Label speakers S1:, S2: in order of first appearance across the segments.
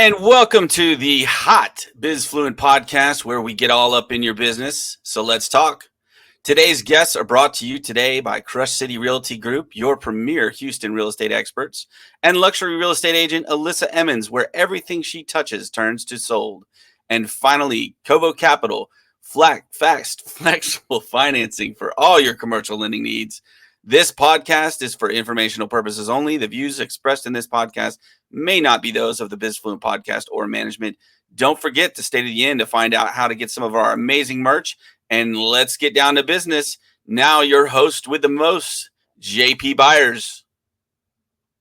S1: And welcome to the hot Bizfluent Podcast, where we get all up in your business. So let's talk. Today's guests are brought to you today by Crush City Realty Group, your premier Houston real estate experts, and luxury real estate agent Alyssa Emmons, where everything she touches turns to sold. And finally, Kovo Capital, fast, flexible financing for all your commercial lending needs. This podcast is for informational purposes only. The views expressed in this podcast may not be those of the Bizfluent Podcast or management. Don't forget to stay to the end to find out how to get some of our amazing merch. And let's get down to business. Now your host with the most, JP Byers.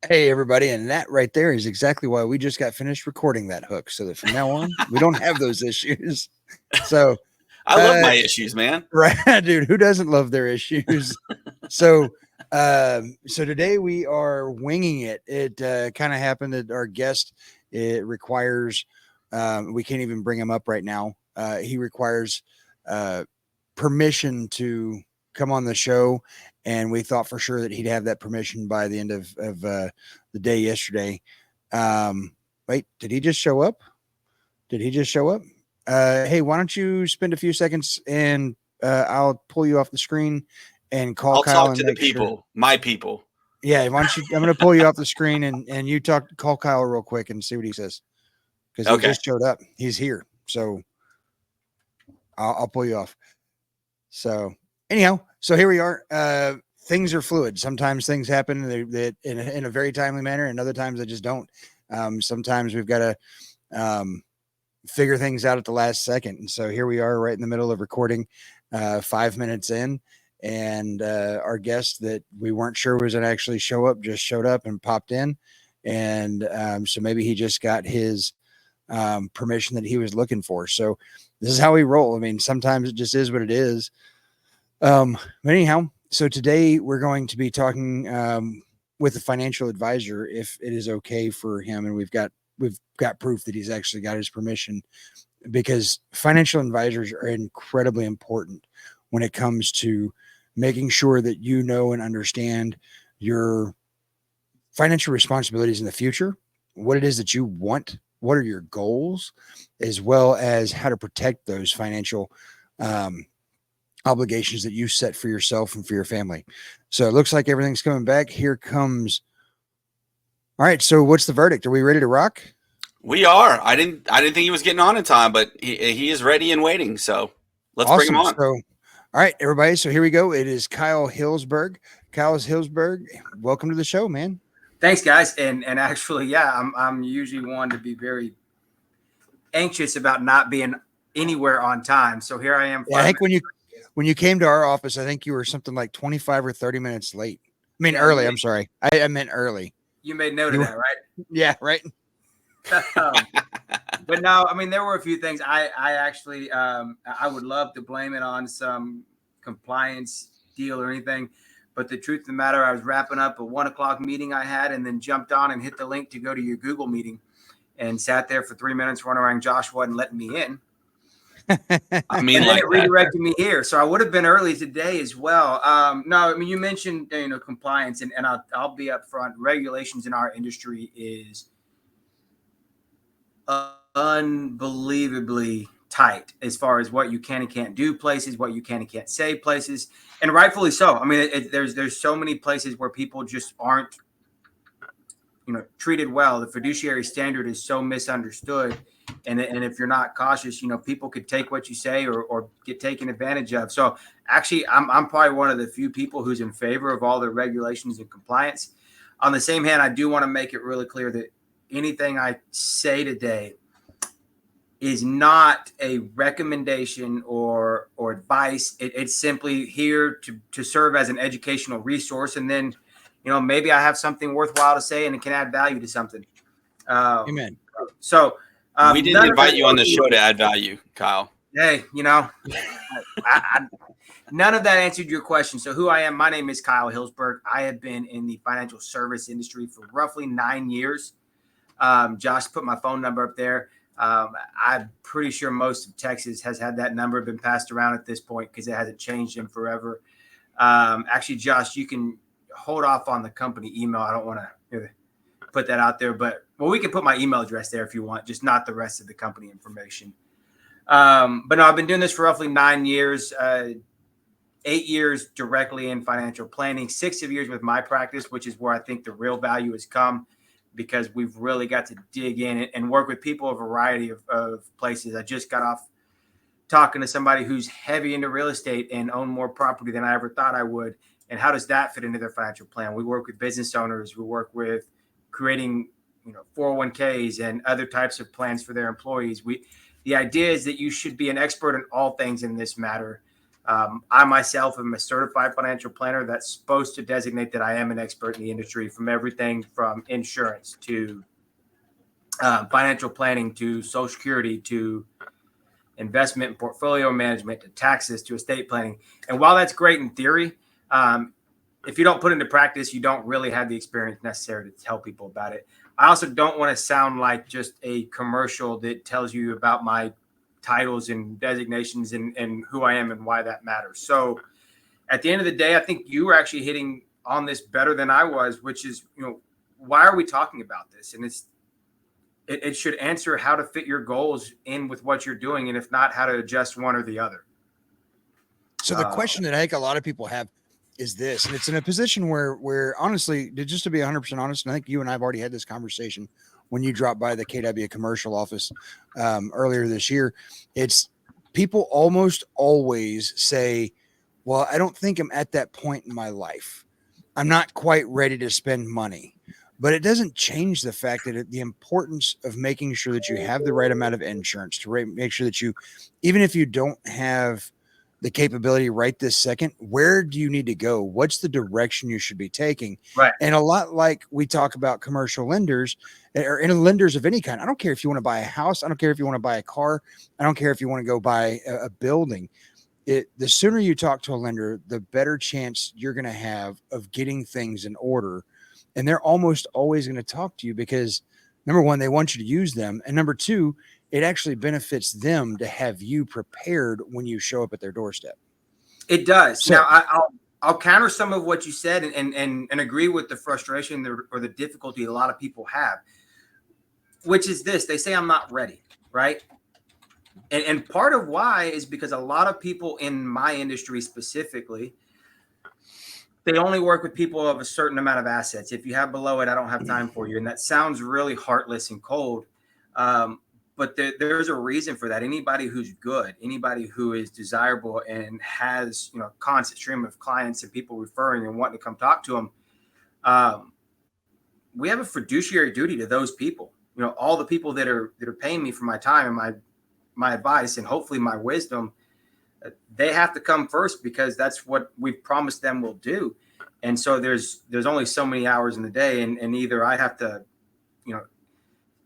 S2: Hey, everybody. And that right there is exactly why we just got finished recording that hook. So that from now on, we don't have those issues. So
S1: I love my issues, man.
S2: Right, dude. Who doesn't love their issues? So today we are winging it. It kind of happened that our guest, it requires, we can't even bring him up right now. He requires permission to come on the show, and we thought for sure that he'd have that permission by the end of the day yesterday. Wait, did he just show up? Hey, why don't you spend a few seconds and I'll pull you off the screen and call Kyle. I'll
S1: talk to the people, my people.
S2: Yeah, why don't you? I'm going to pull you off the screen and you call Kyle real quick and see what he says, because he just showed up. He's here, so I'll pull you off. So anyhow, so here we are. Things are fluid. Sometimes things happen that in a very timely manner, and other times they just don't. Sometimes we've got to figure things out at the last second. And so here we are right in the middle of recording, 5 minutes in, and our guest that we weren't sure was going to actually show up just showed up and popped in. And so maybe he just got his permission that he was looking for. So this is how we roll. I mean, sometimes it just is what it is. But anyhow, so today we're going to be talking with a financial advisor if it is okay for him. And we've got proof that he's actually got his permission, because financial advisors are incredibly important when it comes to making sure that you know and understand your financial responsibilities in the future, what it is that you want, what are your goals, as well as how to protect those financial obligations that you set for yourself and for your family. So it looks like everything's coming back. Here comes. All right. So what's the verdict? Are we ready to rock?
S1: We are. I didn't think he was getting on in time, but he is ready and waiting. So let's bring him on.
S2: So, all right, everybody. So here we go. It is Kyle Hilsberg. Kyle Hilsberg, welcome to the show, man.
S3: Thanks, guys. And actually, yeah, I'm usually one to be very anxious about not being anywhere on time. So here I am.
S2: Yeah, I think when you came to our office, I think you were something like 25 or 30 minutes late. I mean, early. I'm sorry. I meant early.
S3: You made note of that, right?
S2: Yeah, right.
S3: But no, I mean, there were a few things I actually I would love to blame it on some compliance deal or anything. But the truth of the matter, I was wrapping up a 1 o'clock meeting I had, and then jumped on and hit the link to go to your Google meeting, and sat there for 3 minutes running around. Josh wasn't letting me in.
S1: I mean,
S3: and then it redirected me here. So I would have been early today as well. No, I mean, you mentioned, compliance, and I'll be up front. Regulations in our industry is unbelievably tight as far as what you can and can't do places, what you can and can't say places, and rightfully so. I mean, there's so many places where people just aren't, treated well. The fiduciary standard is so misunderstood, and if you're not cautious, people could take what you say or get taken advantage of. So actually, I'm probably one of the few people who's in favor of all the regulations and compliance. On the same hand, I do want to make it really clear that anything I say today is not a recommendation or advice. It's simply here to serve as an educational resource. And then, maybe I have something worthwhile to say and it can add value to something.
S2: Amen.
S1: So we didn't invite you on the show to add value, Kyle.
S3: Hey, none of that answered your question. So who I am, my name is Kyle Hilsberg. I have been in the financial service industry for roughly 9 years. Josh put my phone number up there. I'm pretty sure most of Texas has had that number been passed around at this point because it hasn't changed in forever. Actually, Josh, you can hold off on the company email. I don't want to put that out there, but well, we can put my email address there if you want, just not the rest of the company information. But no, I've been doing this for roughly 9 years, 8 years directly in financial planning, 6 years with my practice, which is where I think the real value has come, because we've really got to dig in and work with people a variety of places. I just got off talking to somebody who's heavy into real estate and own more property than I ever thought I would. And how does that fit into their financial plan? We work with business owners. We work with creating 401ks and other types of plans for their employees. The idea is that you should be an expert in all things in this matter. I myself am a certified financial planner that's supposed to designate that I am an expert in the industry, from everything from insurance to financial planning to Social Security to investment and portfolio management to taxes to estate planning. And while that's great in theory, if you don't put into practice, you don't really have the experience necessary to tell people about it. I also don't want to sound like just a commercial that tells you about my titles and designations and who I am and why that matters. So at the end of the day, I think you were actually hitting on this better than I was, which is, why are we talking about this? And it should answer how to fit your goals in with what you're doing. And if not, how to adjust one or the other.
S2: So the question that I think a lot of people have is this, and it's in a position where honestly, just to be 100% honest, and I think you and I have already had this conversation when you dropped by the KW commercial office earlier this year. It's people almost always say, well, I don't think I'm at that point in my life. I'm not quite ready to spend money. But it doesn't change the fact that the importance of making sure that you have the right amount of insurance to make sure that you, even if you don't have the capability right this second, where do you need to go? What's the direction you should be taking?
S3: Right.
S2: And a lot like we talk about commercial lenders or lenders of any kind. I don't care if you want to buy a house. I don't care if you want to buy a car. I don't care if you want to go buy a building. The sooner you talk to a lender, the better chance you're going to have of getting things in order. And they're almost always going to talk to you because, number one, they want you to use them. And number two, it actually benefits them to have you prepared when you show up at their doorstep.
S3: It does. So, now, I'll counter some of what you said and agree with the frustration or the difficulty a lot of people have, which is this. They say, I'm not ready, right? And part of why is because a lot of people in my industry specifically, they only work with people of a certain amount of assets. If you have below it, I don't have time for you. And that sounds really heartless and cold. But there's a reason for that. Anybody who's good, anybody who is desirable and has, a constant stream of clients and people referring and wanting to come talk to them, we have a fiduciary duty to those people. All the people that are paying me for my time and my advice and hopefully my wisdom, they have to come first because that's what we've promised them we'll do. And so there's only so many hours in the day, and either I have to,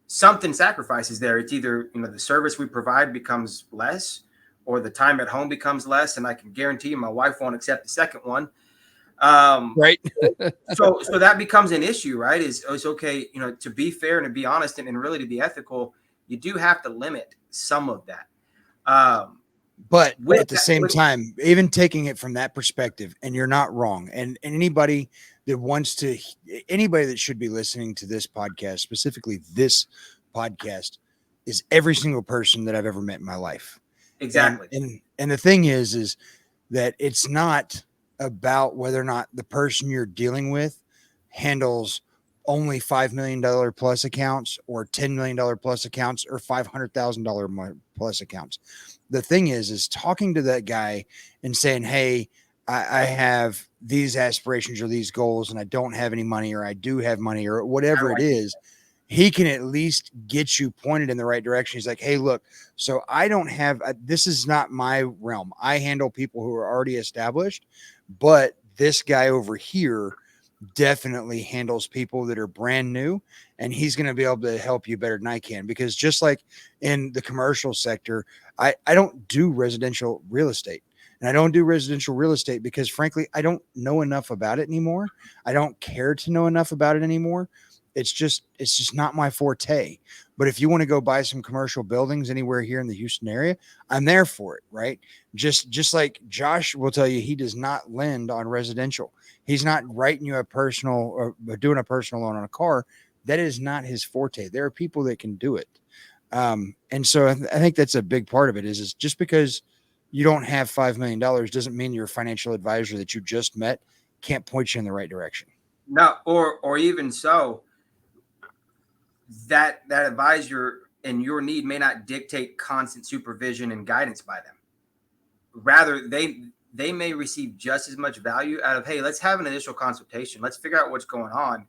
S3: something sacrifices there. It's either, the service we provide becomes less or the time at home becomes less. And I can guarantee you my wife won't accept the second one.
S2: Right.
S3: so that becomes an issue, right? It's okay, to be fair and to be honest and really to be ethical, you do have to limit some of that.
S2: But at the same time, even taking it from that perspective, and you're not wrong. And anybody that should be listening to this podcast, specifically this podcast, is every single person that I've ever met in my life.
S3: Exactly.
S2: And the thing is that it's not about whether or not the person you're dealing with handles only $5 million plus accounts or $10 million plus accounts or $500,000 plus accounts. The thing is talking to that guy and saying, hey, I have these aspirations or these goals and I don't have any money, or I do have money, or whatever it is, he can at least get you pointed in the right direction. He's like, hey, look, so I don't have, this is not my realm. I handle people who are already established, but this guy over here definitely handles people that are brand new, and he's going to be able to help you better than I can. Because just like in the commercial sector, I don't do residential real estate, and I don't do residential real estate because frankly, I don't know enough about it anymore. I don't care to know enough about it anymore. It's just not my forte. But if you want to go buy some commercial buildings anywhere here in the Houston area, I'm there for it. Right. Just like Josh will tell you, he does not lend on residential. He's not writing you a personal or doing a personal loan on a car. that is not his forte. There are people that can do it. And so I think that's a big part of it is just because you don't have $5 million doesn't mean your financial advisor that you just met can't point you in the right direction.
S3: No, or even so, that advisor and your need may not dictate constant supervision and guidance by them. Rather, they may receive just as much value out of, hey, let's have an initial consultation. Let's figure out what's going on.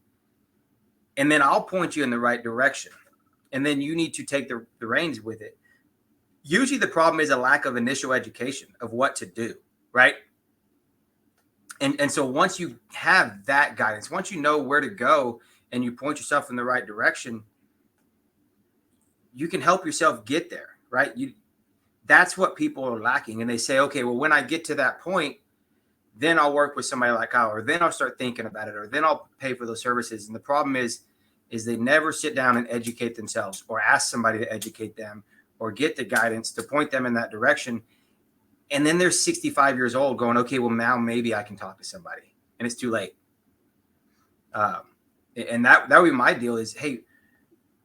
S3: And then I'll point you in the right direction. And then you need to take the reins with it. Usually the problem is a lack of initial education of what to do, right? And so once you have that guidance, once you know where to go and you point yourself in the right direction, you can help yourself get there, right? That's what people are lacking. And they say, okay, well, when I get to that point, then I'll work with somebody like Kyle, or then I'll start thinking about it, or then I'll pay for those services. And the problem is they never sit down and educate themselves or ask somebody to educate them or get the guidance to point them in that direction. And then they're 65 years old going, okay, well, now maybe I can talk to somebody, and it's too late. And that would be my deal is, hey,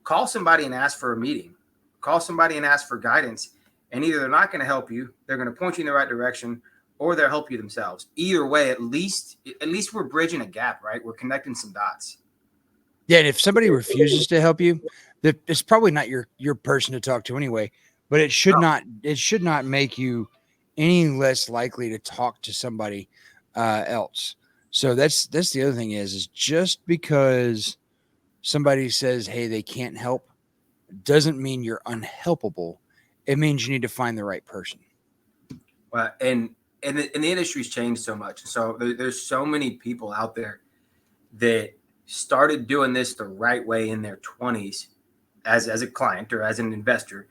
S3: call somebody and ask for a meeting, call somebody and ask for guidance. And either they're not going to help you, they're going to point you in the right direction, or they'll help you themselves. Either way, at least we're bridging a gap, right? We're connecting some dots.
S2: Yeah. And if somebody refuses to help you, it's probably not your person to talk to anyway, but it should not make you any less likely to talk to somebody else. So that's the other thing is just because somebody says, hey, they can't help doesn't mean you're unhelpable. It means you need to find the right person.
S3: Well, and the industry's changed so much. So there's so many people out there that started doing this the right way in their 20s as a client or as an investor.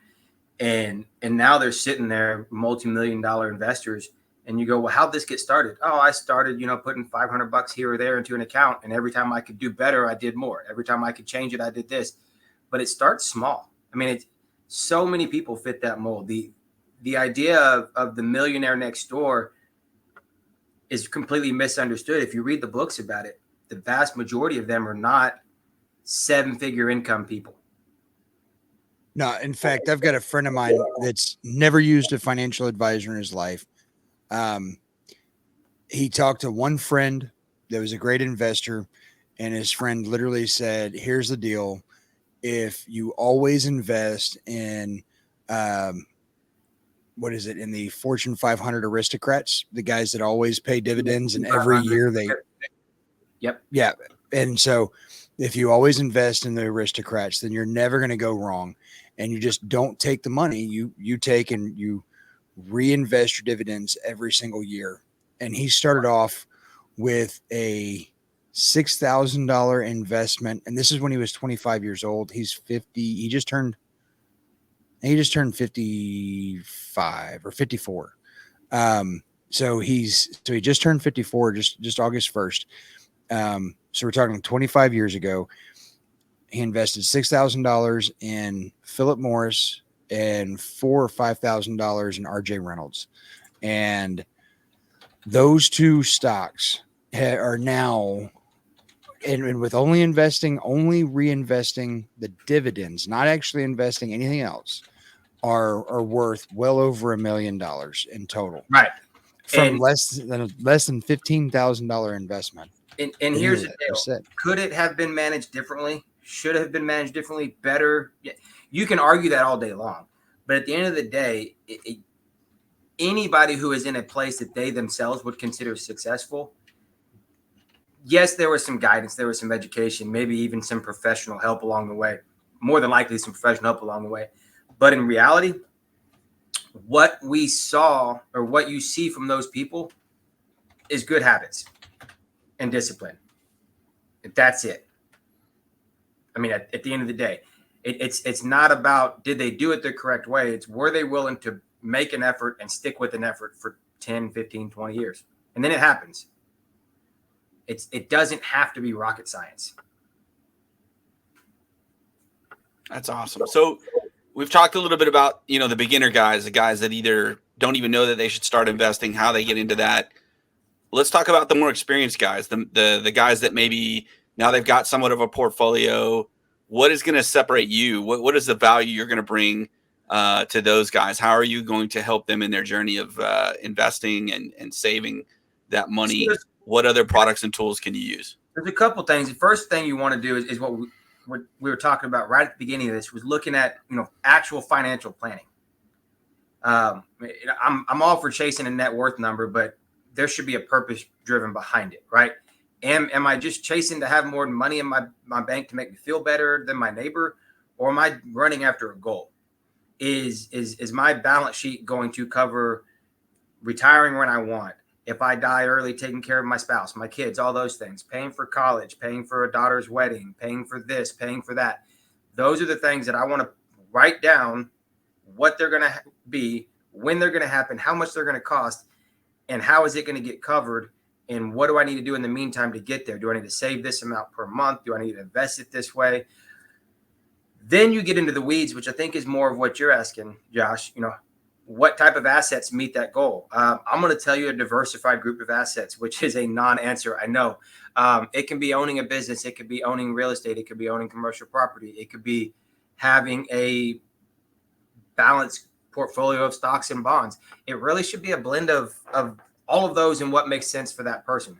S3: And now they're sitting there, multi-million-dollar investors. And you go, well, how'd this get started? Oh, I started, putting $500 here or there into an account. And every time I could do better, I did more. Every time I could change it, I did this. But it starts small. I mean, so many people fit that mold. The idea of the millionaire next door is completely misunderstood. If you read the books about it, the vast majority of them are not 7-figure income people.
S2: No, in fact, I've got a friend of mine that's never used a financial advisor in his life. He talked to one friend that was a great investor, and his friend literally said, here's the deal. If you always invest in, in the Fortune 500 aristocrats, the guys that always pay dividends and every year
S3: Yep.
S2: Yeah. And so if you always invest in the aristocrats, then you're never going to go wrong. And you just don't take the money you take and you reinvest your dividends every single year. And he started off with a $6,000 investment. And this is when he was 25 years old. He's 50. He just turned 55 or 54. So he just turned 54, just August 1st. So we're talking 25 years ago. He invested $6,000 in Philip Morris and $4,000 or $5,000 in RJ Reynolds. And those two stocks are now, and with only reinvesting the dividends, not actually investing anything else, are worth well over $1 million in total.
S3: Right.
S2: From less than $15,000 investment.
S3: And here's the deal. Could it have been managed differently? Should it have been managed differently? Better? Yeah. You can argue that all day long. But at the end of the day, anybody who is in a place that they themselves would consider successful, yes, there was some guidance, there was some education, maybe even some professional help along the way. More than likely some professional help along the way. But in reality, what we saw or what you see from those people is good habits and discipline. That's it. I mean, at the end of the day, it's not about did they do it the correct way. It's were they willing to make an effort and stick with an effort for 10, 15, 20 years. And then it happens. It doesn't have to be rocket science.
S1: That's awesome. So we've talked a little bit about, the beginner guys, the guys that either don't even know that they should start investing, how they get into that. Let's talk about the more experienced guys, the guys that maybe Now they've got somewhat of a portfolio. What is going to separate you? What is the value you're going to bring to those guys? How are you going to help them in their journey of investing and saving that money?
S3: So
S1: what other products and tools can you use?
S3: There's a couple things. The first thing you want to do is what we were talking about right at the beginning of this, was looking at, actual financial planning. I'm all for chasing a net worth number, but there should be a purpose driven behind it, right? Am I just chasing to have more money in my bank to make me feel better than my neighbor, or am I running after a goal? Is my balance sheet going to cover retiring when I want? If I die early, taking care of my spouse, my kids, all those things, paying for college, paying for a daughter's wedding, paying for this, paying for that. Those are the things that I want to write down, what they're going to be, when they're going to happen, how much they're going to cost, and how is it going to get covered, and what do I need to do in the meantime to get there? Do I need to save this amount per month? Do I need to invest it this way? Then you get into the weeds, which I think is more of what you're asking, Josh. What type of assets meet that goal? I'm going to tell you a diversified group of assets, which is a non-answer. I know. It can be owning a business. It could be owning real estate. It could be owning commercial property. It could be having a balanced portfolio of stocks and bonds. It really should be a blend of all of those and what makes sense for that person.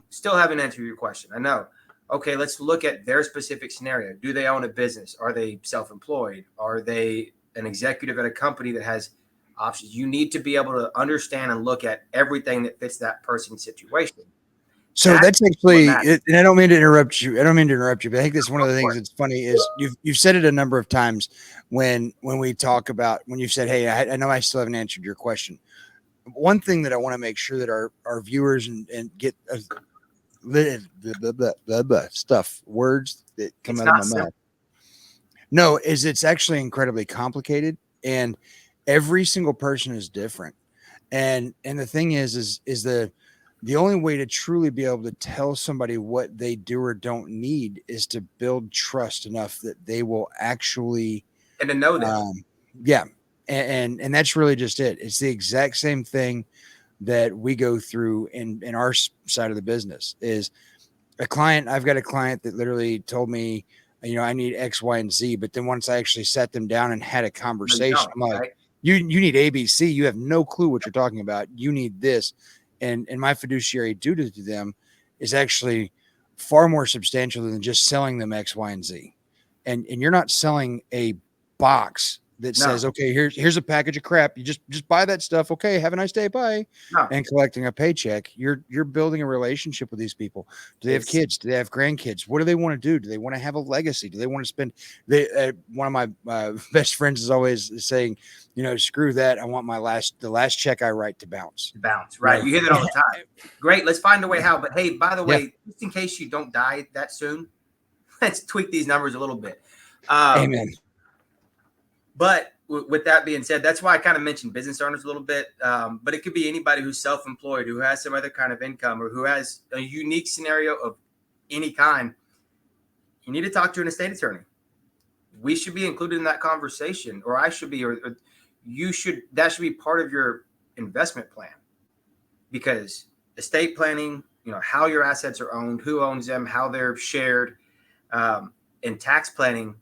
S3: Still haven't answered your question. I know. Okay, let's look at their specific scenario. Do they own a business? Are they self-employed? Are they an executive at a company that has options? You need to be able to understand and look at everything that fits that person's situation.
S2: So that's actually, and I don't mean to interrupt you. But I think that's one of the things that's funny is you've said it a number of times when we talk about, when you've said, hey, I know I still haven't answered your question. One thing that I want to make sure that our viewers and get words that come out of my mouth. No, it's actually incredibly complicated, and every single person is different. And the thing is the only way to truly be able to tell somebody what they do or don't need is to build trust enough that they will actually,
S3: and to know that.
S2: Yeah. And that's really just it. It's the exact same thing that we go through in our side of the business. Is I've got a client that literally told me, I need X, Y, and Z. But then once I actually sat them down and had a conversation, I'm like, right? you need ABC. You have no clue what you're talking about. You need this. And my fiduciary duty to them is actually far more substantial than just selling them X, Y, and Z. And you're not selling a box that says, okay, here's a package of crap. You just buy that stuff. Okay, have a nice day. Bye. No. And collecting a paycheck. You're building a relationship with these people. Do they have kids? Do they have grandkids? What do they want to do? Do they want to have a legacy? Do they want to spend? One of my best friends is always saying, screw that. I want the last check I write to bounce.
S3: Right. You hear that all the time. Great. Let's find a way how. But hey, by the way, just in case you don't die that soon, let's tweak these numbers a little bit.
S2: Amen.
S3: But with that being said, that's why I kind of mentioned business owners a little bit. But it could be anybody who's self-employed, who has some other kind of income, or who has a unique scenario of any kind. You need to talk to an estate attorney. We should be included in that conversation, or I should be, or you should. That should be part of your investment plan, because estate planning, how your assets are owned, who owns them, how they're shared, and tax planning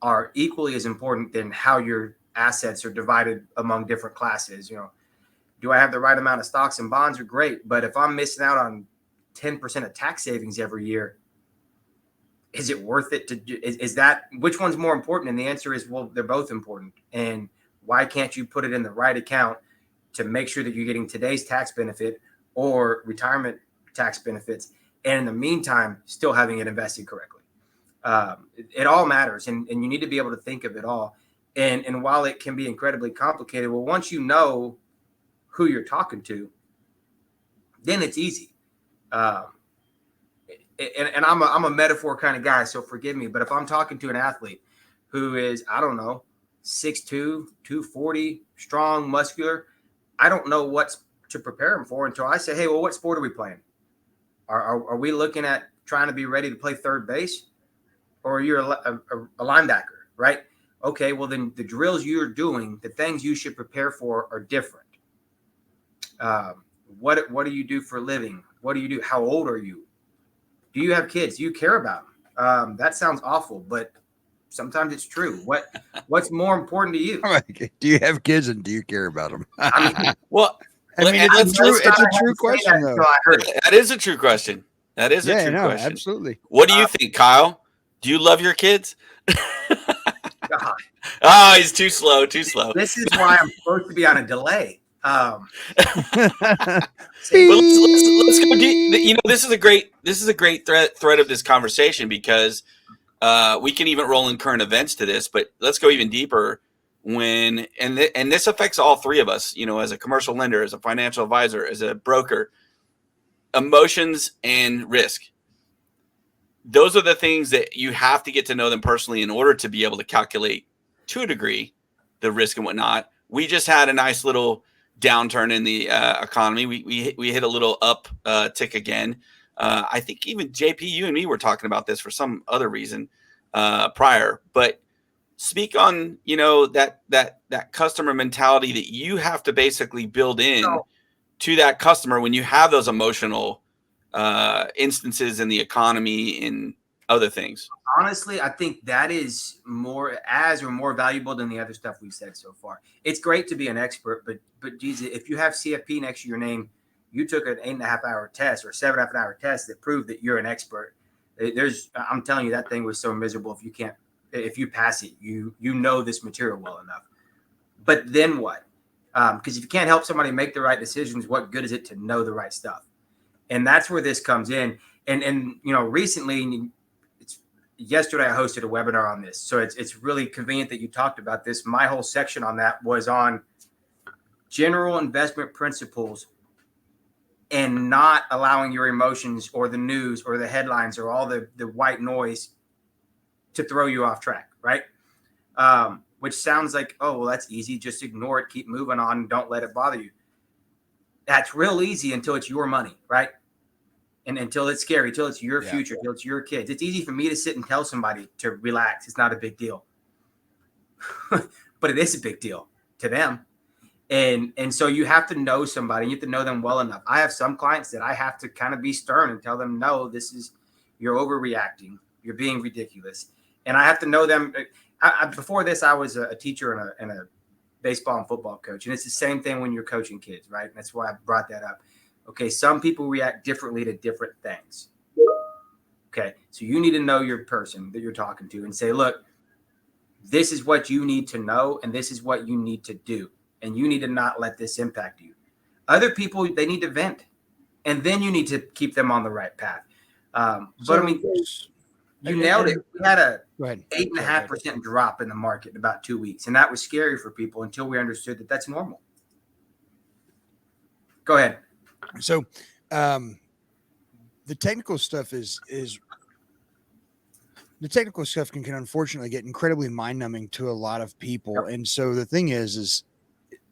S3: are equally as important than how your assets are divided among different classes. Do I have the right amount of stocks and bonds? Are great, but if I'm missing out on 10% of tax savings every year, is it worth it is that, which one's more important? And the answer is, well, they're both important. And why can't you put it in the right account to make sure that you're getting today's tax benefit or retirement tax benefits, and in the meantime, still having it invested correctly? It all matters, and you need to be able to think of it all. And while it can be incredibly complicated, well, once you know who you're talking to, then it's easy. And I'm a metaphor kind of guy, so forgive me. But if I'm talking to an athlete who is, 6'2", 240, strong, muscular, I don't know what to prepare him for until I say, hey, well, what sport are we playing? Are we looking at trying to be ready to play third base? Or you're a linebacker, right? Okay, well, then the drills you're doing, the things you should prepare for are different. What do you do for a living? What do you do? How old are you? Do you have kids? Do you care about them? That sounds awful, but sometimes it's true. What's more important to you?
S2: Do you have kids and do you care about them?
S1: Well,
S2: it's true. It's a true question, though.
S1: That is a true question. That is a true question.
S2: Absolutely.
S1: What do you think, Kyle? Do you love your kids? Oh, he's too slow. Too slow.
S3: This is why I'm supposed to be on a delay.
S1: But let's go deep. You know, this is a great thread of this conversation because we can even roll in current events to this. But let's go even deeper. And this affects all three of us. You know, as a commercial lender, as a financial advisor, as a broker, emotions and risk. Those are the things that you have to get to know them personally in order to be able to calculate, to a degree, the risk and whatnot. We just had a nice little downturn in the economy. We hit a little up tick again. I think even JP, you and me were talking about this for some other reason prior. But speak on, you know, that customer mentality that you have to basically build in to that customer when you have those emotional instances in the economy and other things.
S3: Honestly, I think that is more valuable than the other stuff we've said so far. It's great to be an expert, but Jesus, if you have CFP next to your name, you took an 8.5-hour test or 7.5-hour test that proved that you're an expert. I'm telling you, that thing was so miserable. If you pass it, you know this material well enough. But then what? Because if you can't help somebody make the right decisions, what good is it to know the right stuff? And that's where this comes in. And you know, recently, yesterday I hosted a webinar on this. So it's really convenient that you talked about this. My whole section on that was on general investment principles and not allowing your emotions or the news or the headlines or all the white noise to throw you off track, right? Which sounds like, oh, well, that's easy. Just ignore it, keep moving on, don't let it bother you. That's real easy until it's your money, right? And until it's scary, until it's your future, until it's your kids. It's easy for me to sit and tell somebody to relax. It's not a big deal. But it is a big deal to them. And so you have to know somebody. You have to know them well enough. I have some clients that I have to kind of be stern and tell them, no, you're overreacting. You're being ridiculous. And I have to know them. Before this, I was a teacher and a baseball and football coach. And it's the same thing when you're coaching kids, right? That's why I brought that up. Okay, some people react differently to different things. Okay, so you need to know your person that you're talking to and say, look, this is what you need to know and this is what you need to do. And you need to not let this impact you. Other people, they need to vent. And then you need to keep them on the right path. But I mean, you nailed it. We had a 8.5% drop in the market in about 2 weeks. And that was scary for people until we understood that that's normal. Go ahead.
S2: So the technical stuff is the technical stuff can unfortunately get incredibly mind numbing to a lot of people. Yep. And so the thing is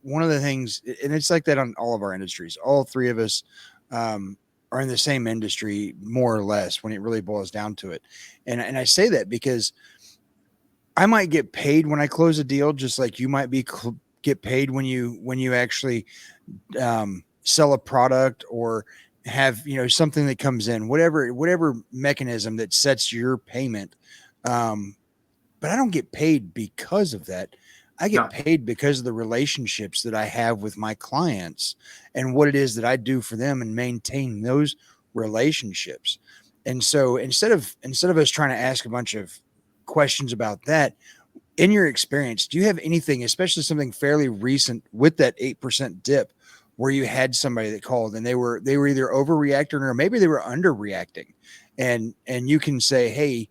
S2: one of the things, and it's like that on all of our industries, all three of us are in the same industry, more or less, when it really boils down to it. And I say that because I might get paid when I close a deal, just like you might get paid when you actually sell a product or have, you know, something that comes in, whatever mechanism that sets your payment. But I don't get paid because of that. I get paid because of the relationships that I have with my clients and what it is that I do for them and maintain those relationships. And so instead of us trying to ask a bunch of questions about that, in your experience, do you have anything, especially something fairly recent with that 8% dip, where you had somebody that called and they were either overreacting or maybe they were underreacting, and you can say, hey,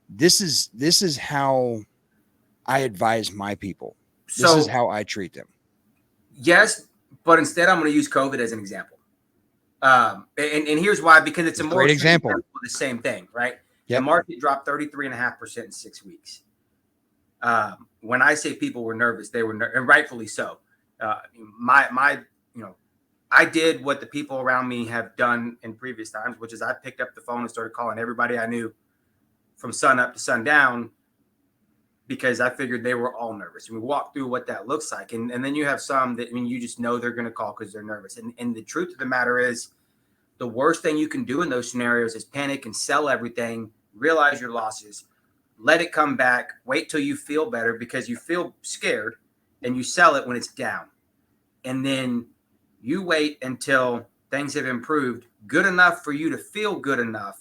S2: this is how I advise my people. This is how I treat them.
S3: Yes, but instead I'm going to use COVID as an example. And here's why, because it's a more
S2: great example
S3: of the same thing, right?
S2: Yep.
S3: The market dropped 33.5% in 6 weeks. When I say people were nervous, they were and rightfully so. I did what the people around me have done in previous times, which is I picked up the phone and started calling everybody I knew from sun up to sundown, because I figured they were all nervous. And we walked through what that looks like. And then you have some that, I mean, you just know they're going to call because they're nervous. And the truth of the matter is, the worst thing you can do in those scenarios is panic and sell everything, realize your losses, let it come back, wait till you feel better because you feel scared, and you sell it when it's down. And then you wait until things have improved good enough for you to feel good enough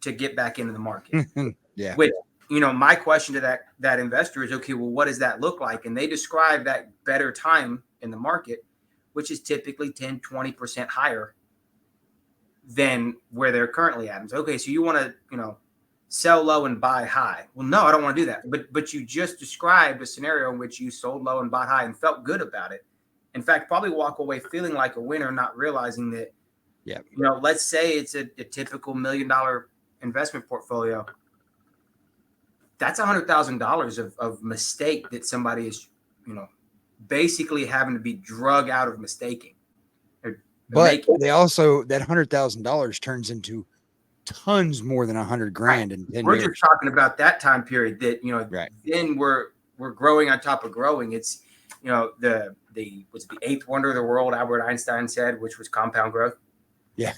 S3: to get back into the market.
S2: Yeah.
S3: Which, my question to that investor is, okay, well, what does that look like? And they describe that better time in the market, which is typically 10, 20% higher than where they're currently at. And so, okay, so you want to, sell low and buy high. Well, no, I don't want to do that. But you just described a scenario in which you sold low and bought high and felt good about it. In fact, probably walk away feeling like a winner, not realizing that, let's say it's a typical $1 million investment portfolio. That's $100,000 of mistake that somebody is, basically having to be drug out of mistaking.
S2: But they also, that $100,000 turns into tons more than $100,000
S3: right.
S2: in 10
S3: We're
S2: years.
S3: just talking about that time period that,
S2: right.
S3: Then we're growing on top of growing. It's, the eighth wonder of the world, Albert Einstein said, which was compound growth.
S2: Yeah.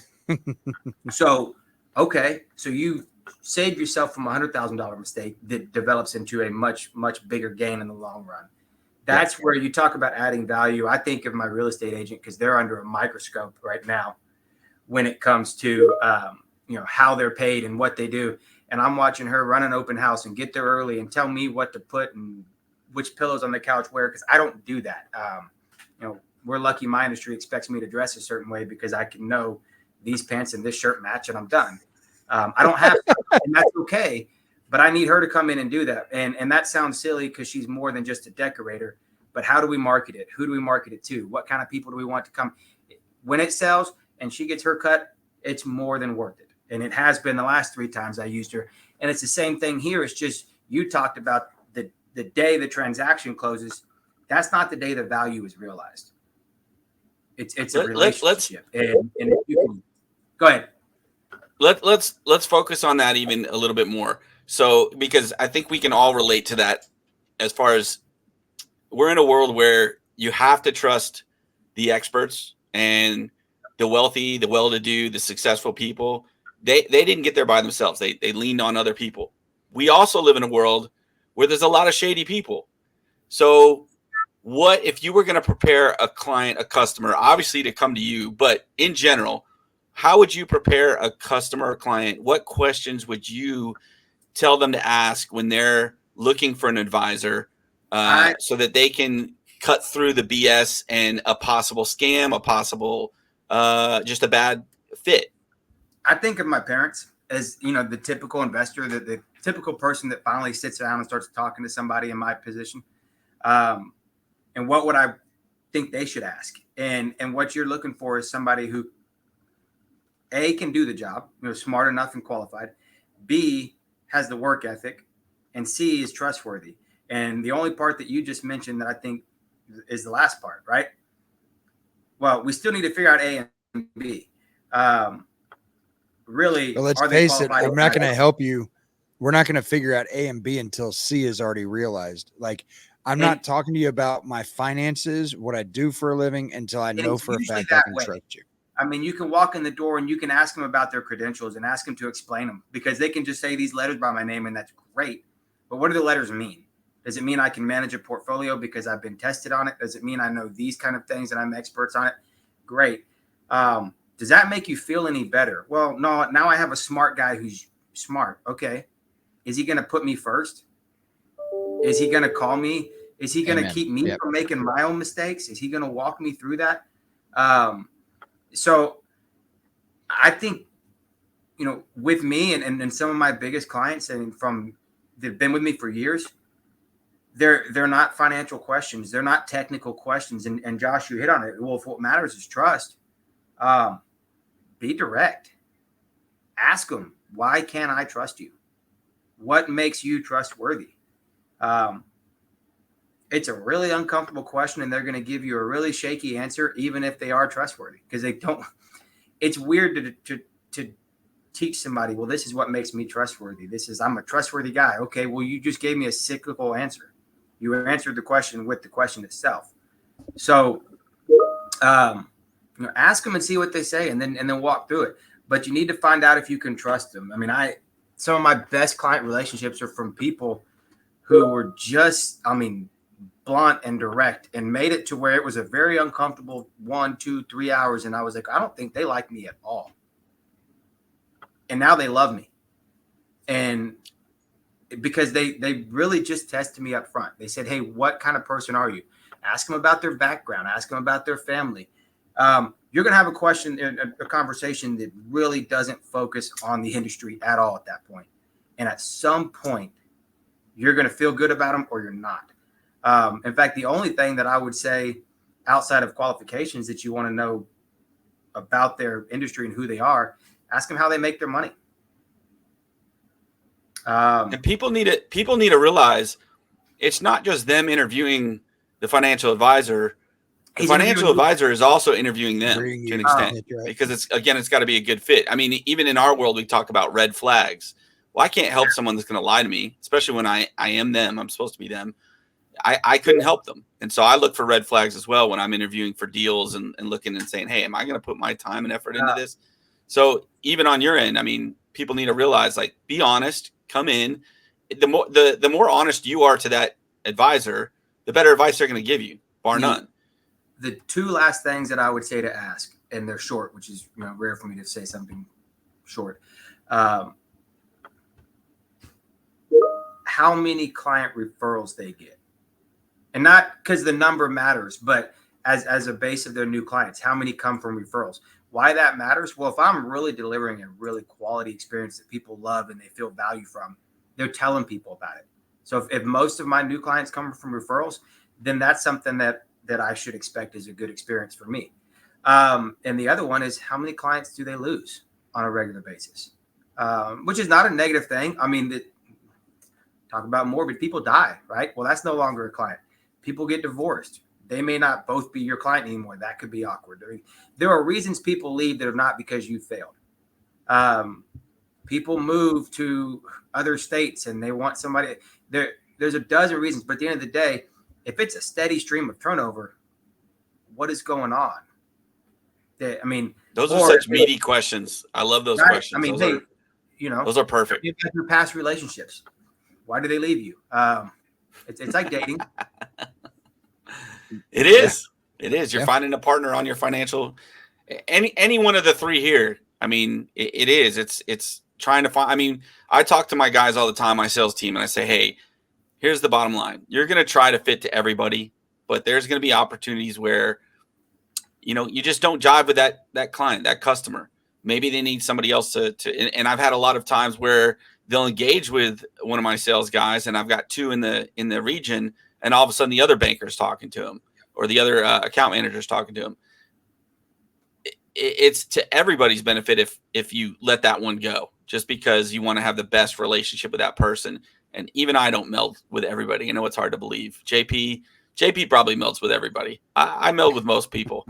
S3: So, okay. So you saved yourself from $100,000 mistake that develops into a much, much bigger gain in the long run. That's where you talk about adding value. I think of my real estate agent because they're under a microscope right now when it comes to, how they're paid and what they do. And I'm watching her run an open house and get there early and tell me what to put and which pillows on the couch where, because I don't do that. We're lucky my industry expects me to dress a certain way because I can know these pants and this shirt match and I'm done. I don't have to, and that's okay. But I need her to come in and do that. And that sounds silly because she's more than just a decorator. But how do we market it? Who do we market it to? What kind of people do we want to come? When it sells and she gets her cut, it's more than worth it. And it has been the last 3 times I used her. And it's the same thing here. It's just you talked about the day the transaction closes. That's not the day the value is realized. It's a relationship. And if you can, go ahead.
S1: Let's focus on that even a little bit more. So, because I think we can all relate to that as far as we're in a world where you have to trust the experts and the wealthy, the well-to-do, the successful people. They didn't get there by themselves. They leaned on other people. We also live in a world where there's a lot of shady people. So what if you were going to prepare a client, a customer, obviously to come to you, but in general, how would you prepare a customer or client? What questions would you tell them to ask when they're looking for an advisor so that they can cut through the BS and a possible scam, a possible just a bad fit?
S3: I think of my parents as, the typical investor, the typical person that finally sits down and starts talking to somebody in my position. And what would I think they should ask? And what you're looking for is somebody who A, can do the job, smart enough and qualified, B, has the work ethic, and C, is trustworthy. And the only part that you just mentioned that I think is the last part, right? Well, we still need to figure out A and B. Really,
S2: but let's face it, I'm not going to help you. We're not going to figure out A and B until C is already realized. Like, I'm not talking to you about my finances, what I do for a living, until I know for a fact I can trust you.
S3: I mean, you can walk in the door and you can ask them about their credentials and ask them to explain them, because they can just say these letters by my name, and that's great. But what do the letters mean? Does it mean I can manage a portfolio because I've been tested on it? Does it mean I know these kind of things and I'm experts on it? Great. Does that make you feel any better? Well, no, now I have a smart guy who's smart. Okay. Is he going to put me first? Is he going to call me? Is he going to keep me from making my own mistakes? Is he going to walk me through that? So I think, with me and some of my biggest clients and they've been with me for years, they're not financial questions. They're not technical questions. And Josh, you hit on it. Well, if what matters is trust, be direct. Ask them, why can't I trust you? What makes you trustworthy? It's a really uncomfortable question, and they're going to give you a really shaky answer, even if they are trustworthy, because they don't. It's weird to teach somebody, well, this is what makes me trustworthy. I'm a trustworthy guy. Okay, well, you just gave me a cyclical answer. You answered the question with the question itself. So ask them and see what they say, and then walk through it. But you need to find out if you can trust them. I mean, some of my best client relationships are from people who were just, blunt and direct, and made it to where it was a very uncomfortable 1, 2, 3 hours. And I was like, I don't think they like me at all. And now they love me. And because they really just tested me up front. They said, hey, what kind of person are you? Ask them about their background. Ask them about their family. You're going to have a conversation that really doesn't focus on the industry at all at that point. And at some point, you're going to feel good about them or you're not. In fact, the only thing that I would say outside of qualifications that you want to know about their industry and who they are, ask them how they make their money.
S1: And people need to realize it's not just them interviewing the financial advisor. The financial advisor is also interviewing them to an extent, because it's got to be a good fit. I mean, even in our world, we talk about red flags. Well, I can't help someone that's going to lie to me, especially when I am them. I'm supposed to be them. I couldn't help them. And so I look for red flags as well when I'm interviewing for deals and looking and saying, hey, am I going to put my time and effort into this? So even on your end, I mean, people need to realize, like, be honest, come in. The more honest you are to that advisor, the better advice they're going to give you, bar none.
S3: The two last things that I would say to ask, and they're short, which is rare for me to say something short. How many client referrals they get, and not because the number matters, but as a base of their new clients, how many come from referrals? Why that matters? Well, if I'm really delivering a really quality experience that people love and they feel value from, they're telling people about it. So if most of my new clients come from referrals, then that's something that I should expect is a good experience for me. And the other one is, how many clients do they lose on a regular basis? Which is not a negative thing. I mean, talk about morbid, people die, right? Well, that's no longer a client. People get divorced. They may not both be your client anymore. That could be awkward. There are reasons people leave that are not because you failed. People move to other states and they want somebody. There's a dozen reasons, but at the end of the day, if it's a steady stream of turnover, what is going on?
S1: Those are such meaty questions. I love those questions. Those are perfect.
S3: Your past relationships. Why do they leave you? It's like dating.
S1: It is. It is. You're finding a partner on your financial. Any one of the three here. I mean, it is. It's trying to find. I mean, I talk to my guys all the time, my sales team, and I say, hey, here's the bottom line. You're going to try to fit to everybody, but there's going to be opportunities where, you just don't jive with that client, that customer. Maybe they need somebody else to. And I've had a lot of times where they'll engage with one of my sales guys, and I've got two in the region, and all of a sudden the other banker's talking to him, or the other account manager's talking to him. It's to everybody's benefit if you let that one go, just because you want to have the best relationship with that person. And even I don't meld with everybody. I know it's hard to believe. JP probably melds with everybody. I meld with most people.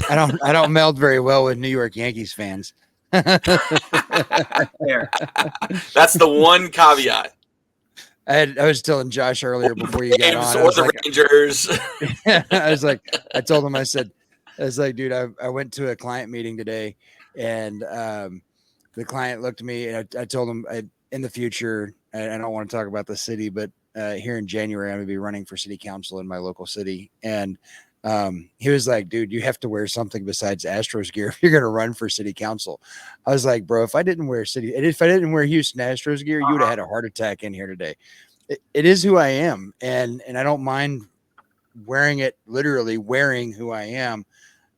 S2: I don't meld very well with New York Yankees fans.
S1: That's the one caveat.
S2: I was telling Josh earlier before you got on,
S1: or the Rangers.
S2: I told him, I was like, dude, I went to a client meeting today, and the client looked at me, and I told him, in the future, I don't want to talk about the city, but here in January, I'm going to be running for city council in my local city. And he was like, dude, you have to wear something besides Astros gear if you're going to run for city council. I was like, bro, if I didn't wear Houston Astros gear, you would have had a heart attack in here today. It is who I am. And I don't mind wearing it, literally wearing who I am.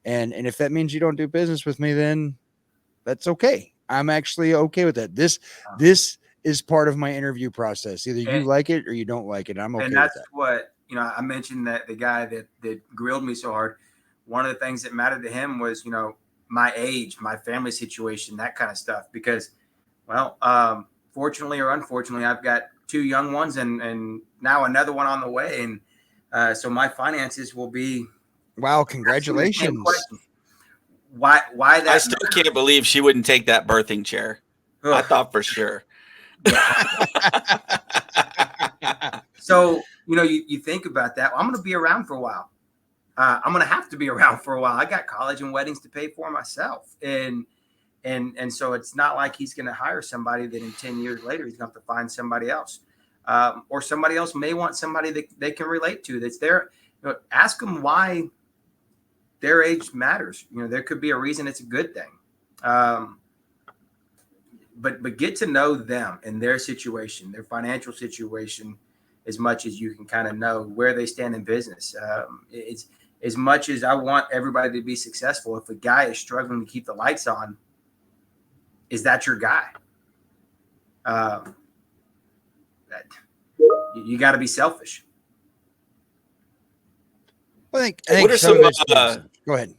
S2: And if that means you don't do business with me, then that's okay. I'm actually okay with that. This is part of my interview process. Either you like it or you don't like it. I'm okay with that.
S3: And that's what, I mentioned that the guy that grilled me so hard, one of the things that mattered to him was, my age, my family situation, that kind of stuff. Because, fortunately or unfortunately, I've got 2 young ones and now another one on the way. And so my finances will be.
S2: Wow. Congratulations.
S3: Why that?
S1: I still can't believe she wouldn't take that birthing chair. Ugh. I thought for sure.
S3: So, you think about that. I'm going to be around for a while. I'm going to have to be around for a while. I got college and weddings to pay for myself. And so it's not like he's going to hire somebody that in 10 years later, he's going to have to find somebody else. Or somebody else may want somebody that they can relate to that's there. Ask them why their age matters. There could be a reason it's a good thing. But get to know them and their situation, their financial situation, as much as you can kind of know where they stand in business. It's as much as I want everybody to be successful. If a guy is struggling to keep the lights on, is that your guy? You got to be selfish.
S2: I think
S1: what are some?
S2: Go ahead.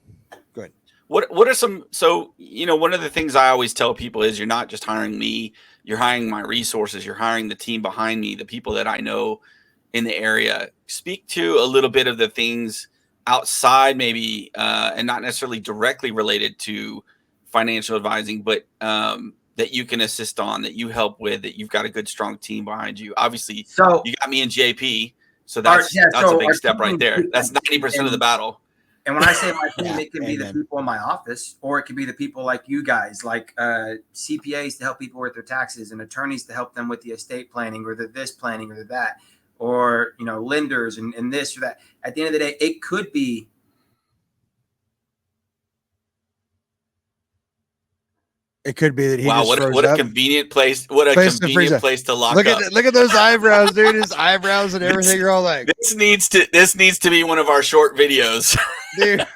S1: What are some? So one of the things I always tell people is you're not just hiring me. You're hiring my resources. You're hiring the team behind me, the people that I know in the area. Speak to a little bit of the things outside, maybe, and not necessarily directly related to financial advising, but that you can assist on, that you help with, that you've got a good, strong team behind you. Obviously, you got me in JP, so that's a big step right there. That's 90% of the battle.
S3: And when I say my team, it can be the people in my office, or it could be the people like you guys, like CPAs to help people with their taxes, and attorneys to help them with the estate planning, or the this planning, or the that, or lenders and this or that. At the end of the day, it could be.
S2: It could be that he
S1: what a convenient place! What a convenient place to lock up.
S2: Look at those eyebrows, dude. His eyebrows and everything are all like.
S1: This needs to be one of our short videos,
S2: dude.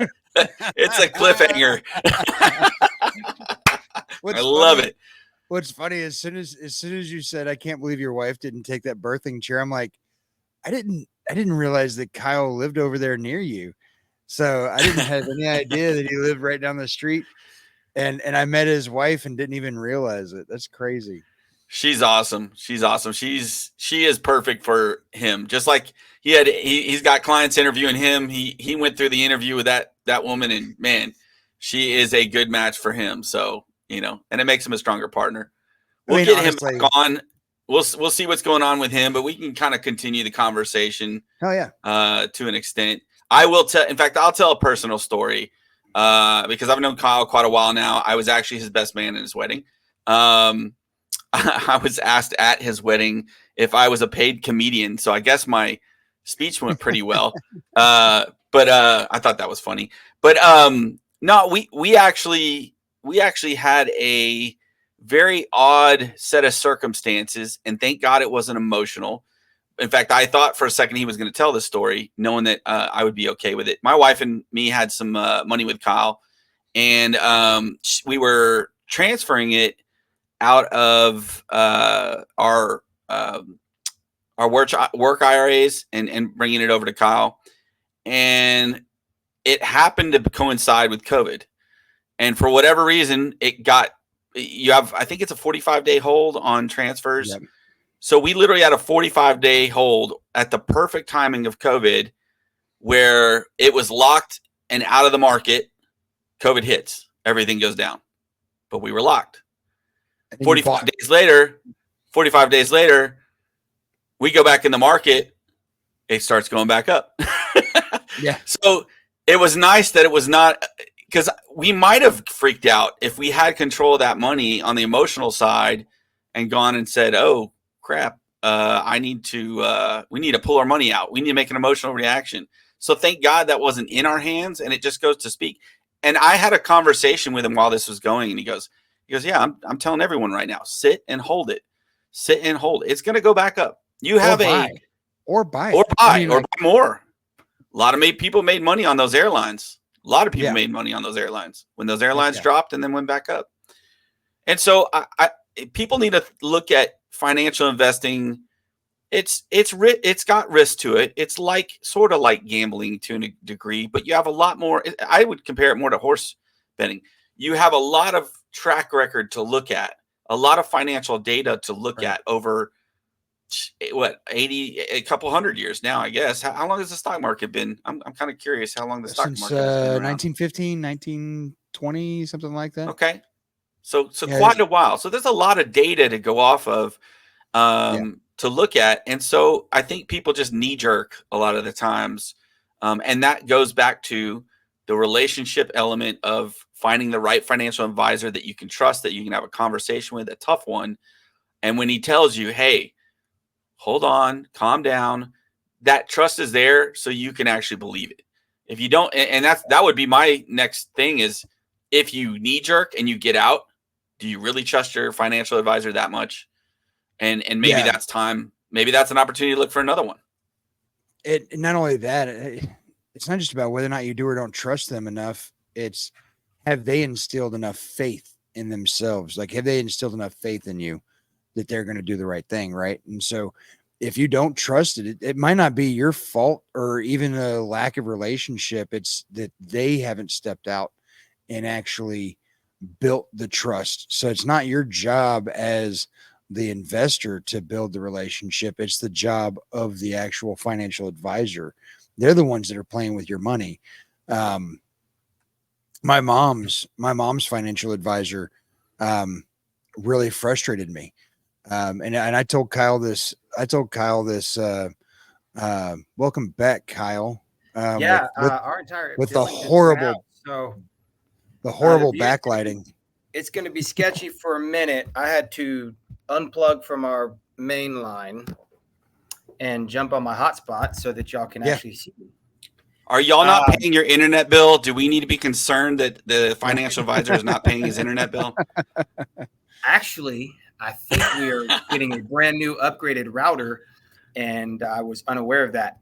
S1: It's a cliffhanger. I love it.
S2: What's funny, as soon as you said, I can't believe your wife didn't take that birthing chair, I'm like, I didn't realize that Kyle lived over there near you. So I didn't have any idea that he lived right down the street. And I met his wife and didn't even realize it. That's crazy.
S1: She's awesome. She is perfect for him. Just like he's got clients interviewing him. He went through the interview with that woman, and man, she is a good match for him. So, and it makes him a stronger partner. We'll get him back on. We'll see what's going on with him, but we can kind of continue the conversation.
S2: Oh yeah.
S1: To an extent. I'll tell a personal story. Because I've known Kyle quite a while now. I was actually his best man in his wedding. I was asked at his wedding if I was a paid comedian. So I guess my speech went pretty well. But I thought that was funny. But no, we actually had a very odd set of circumstances, and thank God it wasn't emotional. In fact, I thought for a second he was going to tell this story, knowing that I would be okay with it. My wife and me had some money with Kyle, and we were transferring it out of our work IRAs and bringing it over to Kyle. And it happened to coincide with COVID. And for whatever reason, I think it's a 45-day hold on transfers. Yep. So we literally had a 45-day hold at the perfect timing of COVID, where it was locked and out of the market. COVID hits, everything goes down, but we were locked. 45 days later, we go back in the market. It starts going back up.
S2: Yeah.
S1: So it was nice that it was not, because we might have freaked out if we had control of that money on the emotional side and gone and said, oh, crap, we need to pull our money out. We need to make an emotional reaction. So thank God that wasn't in our hands, and it just goes to speak. And I had a conversation with him while this was going, and he goes, yeah, I'm telling everyone right now, sit and hold it. Sit and hold it. It's going to go back up. You have
S2: or buy
S1: more. A lot of people made money on those airlines. A lot of people made money on those airlines when those airlines dropped and then went back up. And so people need to look at financial investing. It's got risk to it. It's sort of like gambling to a degree, but you have a lot more. I would compare it more to horse betting. You have a lot of track record to look at, a lot of financial data to look at over a couple hundred years now, I guess. How long has the stock market been? I'm kind of curious how long the stock market has been around.
S2: 1915, 1920, something like that.
S1: Okay. So quite a while. So there's a lot of data to go off of to look at. And so I think people just knee jerk a lot of the times And that goes back to the relationship element of finding the right financial advisor that you can trust, that you can have a conversation with, a tough one. And when he tells you, hey, hold on, calm down, that trust is there so you can actually believe it. If you don't, and that would be my next thing is, if you knee jerk and you get out, do you really trust your financial advisor that much? And maybe that's time. Maybe that's an opportunity to look for another one.
S2: Not only that, it's not just about whether or not you do or don't trust them enough. It's, have they instilled enough faith in themselves? Like, have they instilled enough faith in you that they're going to do the right thing, right? And so if you don't trust it, it might not be your fault or even a lack of relationship. It's that they haven't stepped out and actually built the trust. So it's not your job as the investor to build the relationship. It's the job of the actual financial advisor. They're the ones that are playing with your money. My mom's financial advisor really frustrated me. And I told Kyle this, welcome back, Kyle.
S4: Our entire
S2: with the horrible backlighting.
S4: It's going to be sketchy for a minute. I had to unplug from our main line and jump on my hotspot so that y'all can actually see me.
S1: Are y'all not paying your internet bill? Do we need to be concerned that the financial advisor is not paying his internet bill?
S4: Actually, I think we are getting a brand new upgraded router, and I was unaware of that.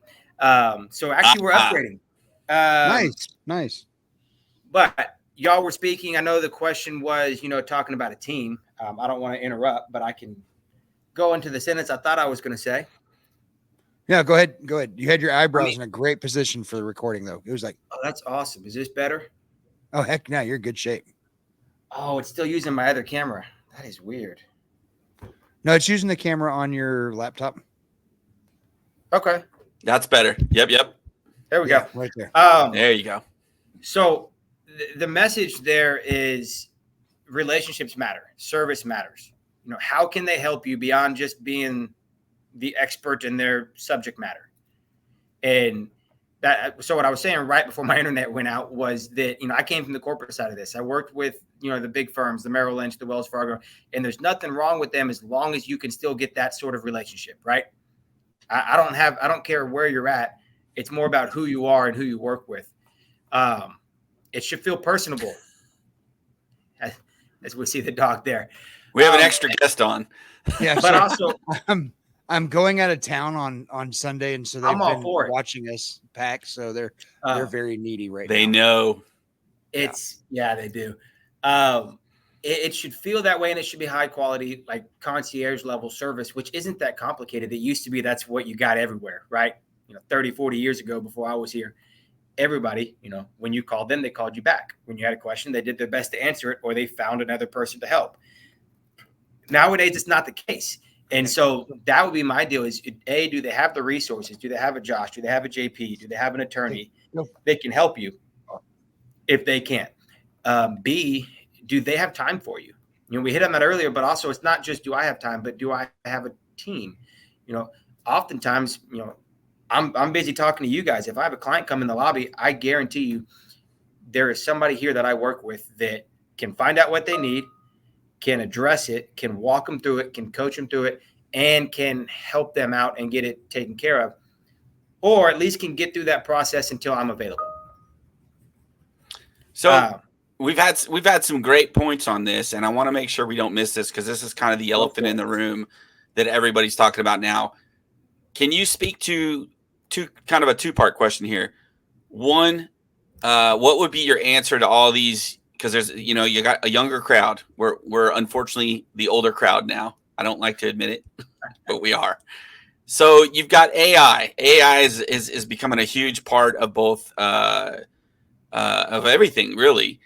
S4: So actually, we're upgrading.
S2: Nice.
S4: But y'all were speaking. I know the question was, talking about a team. I don't want to interrupt, but I can go into the sentence I thought I was going to say.
S2: Yeah, go ahead. You had your eyebrows in a great position for the recording, though. It was like,
S4: oh, that's awesome. Is this better?
S2: Oh, heck no, you're in good shape.
S4: Oh, it's still using my other camera. That is weird.
S2: No, it's using the camera on your laptop.
S4: Okay.
S1: That's better. Yep.
S4: There we go.
S2: Right there.
S1: There you go.
S4: So the message there is relationships matter. Service matters. How can they help you beyond just being the expert in their subject matter? And so what I was saying right before my internet went out was that, I came from the corporate side of this. I worked with, the big firms, the Merrill Lynch, the Wells Fargo, and there's nothing wrong with them as long as you can still get that sort of relationship, right? I don't care where you're at. It's more about who you are and who you work with. It should feel personable. As we see the dog there.
S1: We have an extra guest on.
S2: Yeah,
S4: but also
S2: I'm going out of town on Sunday, and so they've been watching us pack. So they're very needy right now.
S1: They know.
S4: They do. It should feel that way, and it should be high quality, like concierge level service, which isn't that complicated. It used to be that's what you got everywhere, right? 30, 40 years ago before I was here, everybody, when you called them, they called you back. When you had a question, they did their best to answer it, or they found another person to help. Nowadays, it's not the case. And so that would be my deal is, A, do they have the resources? Do they have a Josh? Do they have a JP? Do they have an attorney that can help you if they can't? B, do they have time for you? We hit on that earlier, but also it's not just do I have time, but do I have a team? Oftentimes, I'm busy talking to you guys. If I have a client come in the lobby, I guarantee you there is somebody here that I work with that can find out what they need, can address it, can walk them through it, can coach them through it, and can help them out and get it taken care of, or at least can get through that process until I'm available.
S1: So we've had some great points on this, and I want to make sure we don't miss this because this is kind of the elephant in the room that everybody's talking about now. Can you speak to kind of a two-part question here? One, what would be your answer to all these? Because there's, you got a younger crowd. We're unfortunately the older crowd now. I don't like to admit it, but we are. So you've got AI. AI is becoming a huge part of both of everything, really.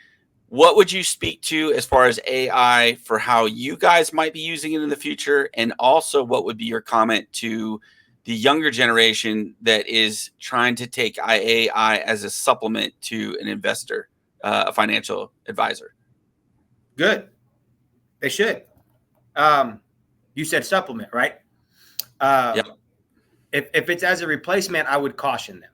S1: What would you speak to as far as AI for how you guys might be using it in the future? And also, what would be your comment to the younger generation that is trying to take AI as a supplement to an investor, a financial advisor?
S4: Good. They should. You said supplement, right?
S1: Yep.
S4: If it's as a replacement, I would caution them.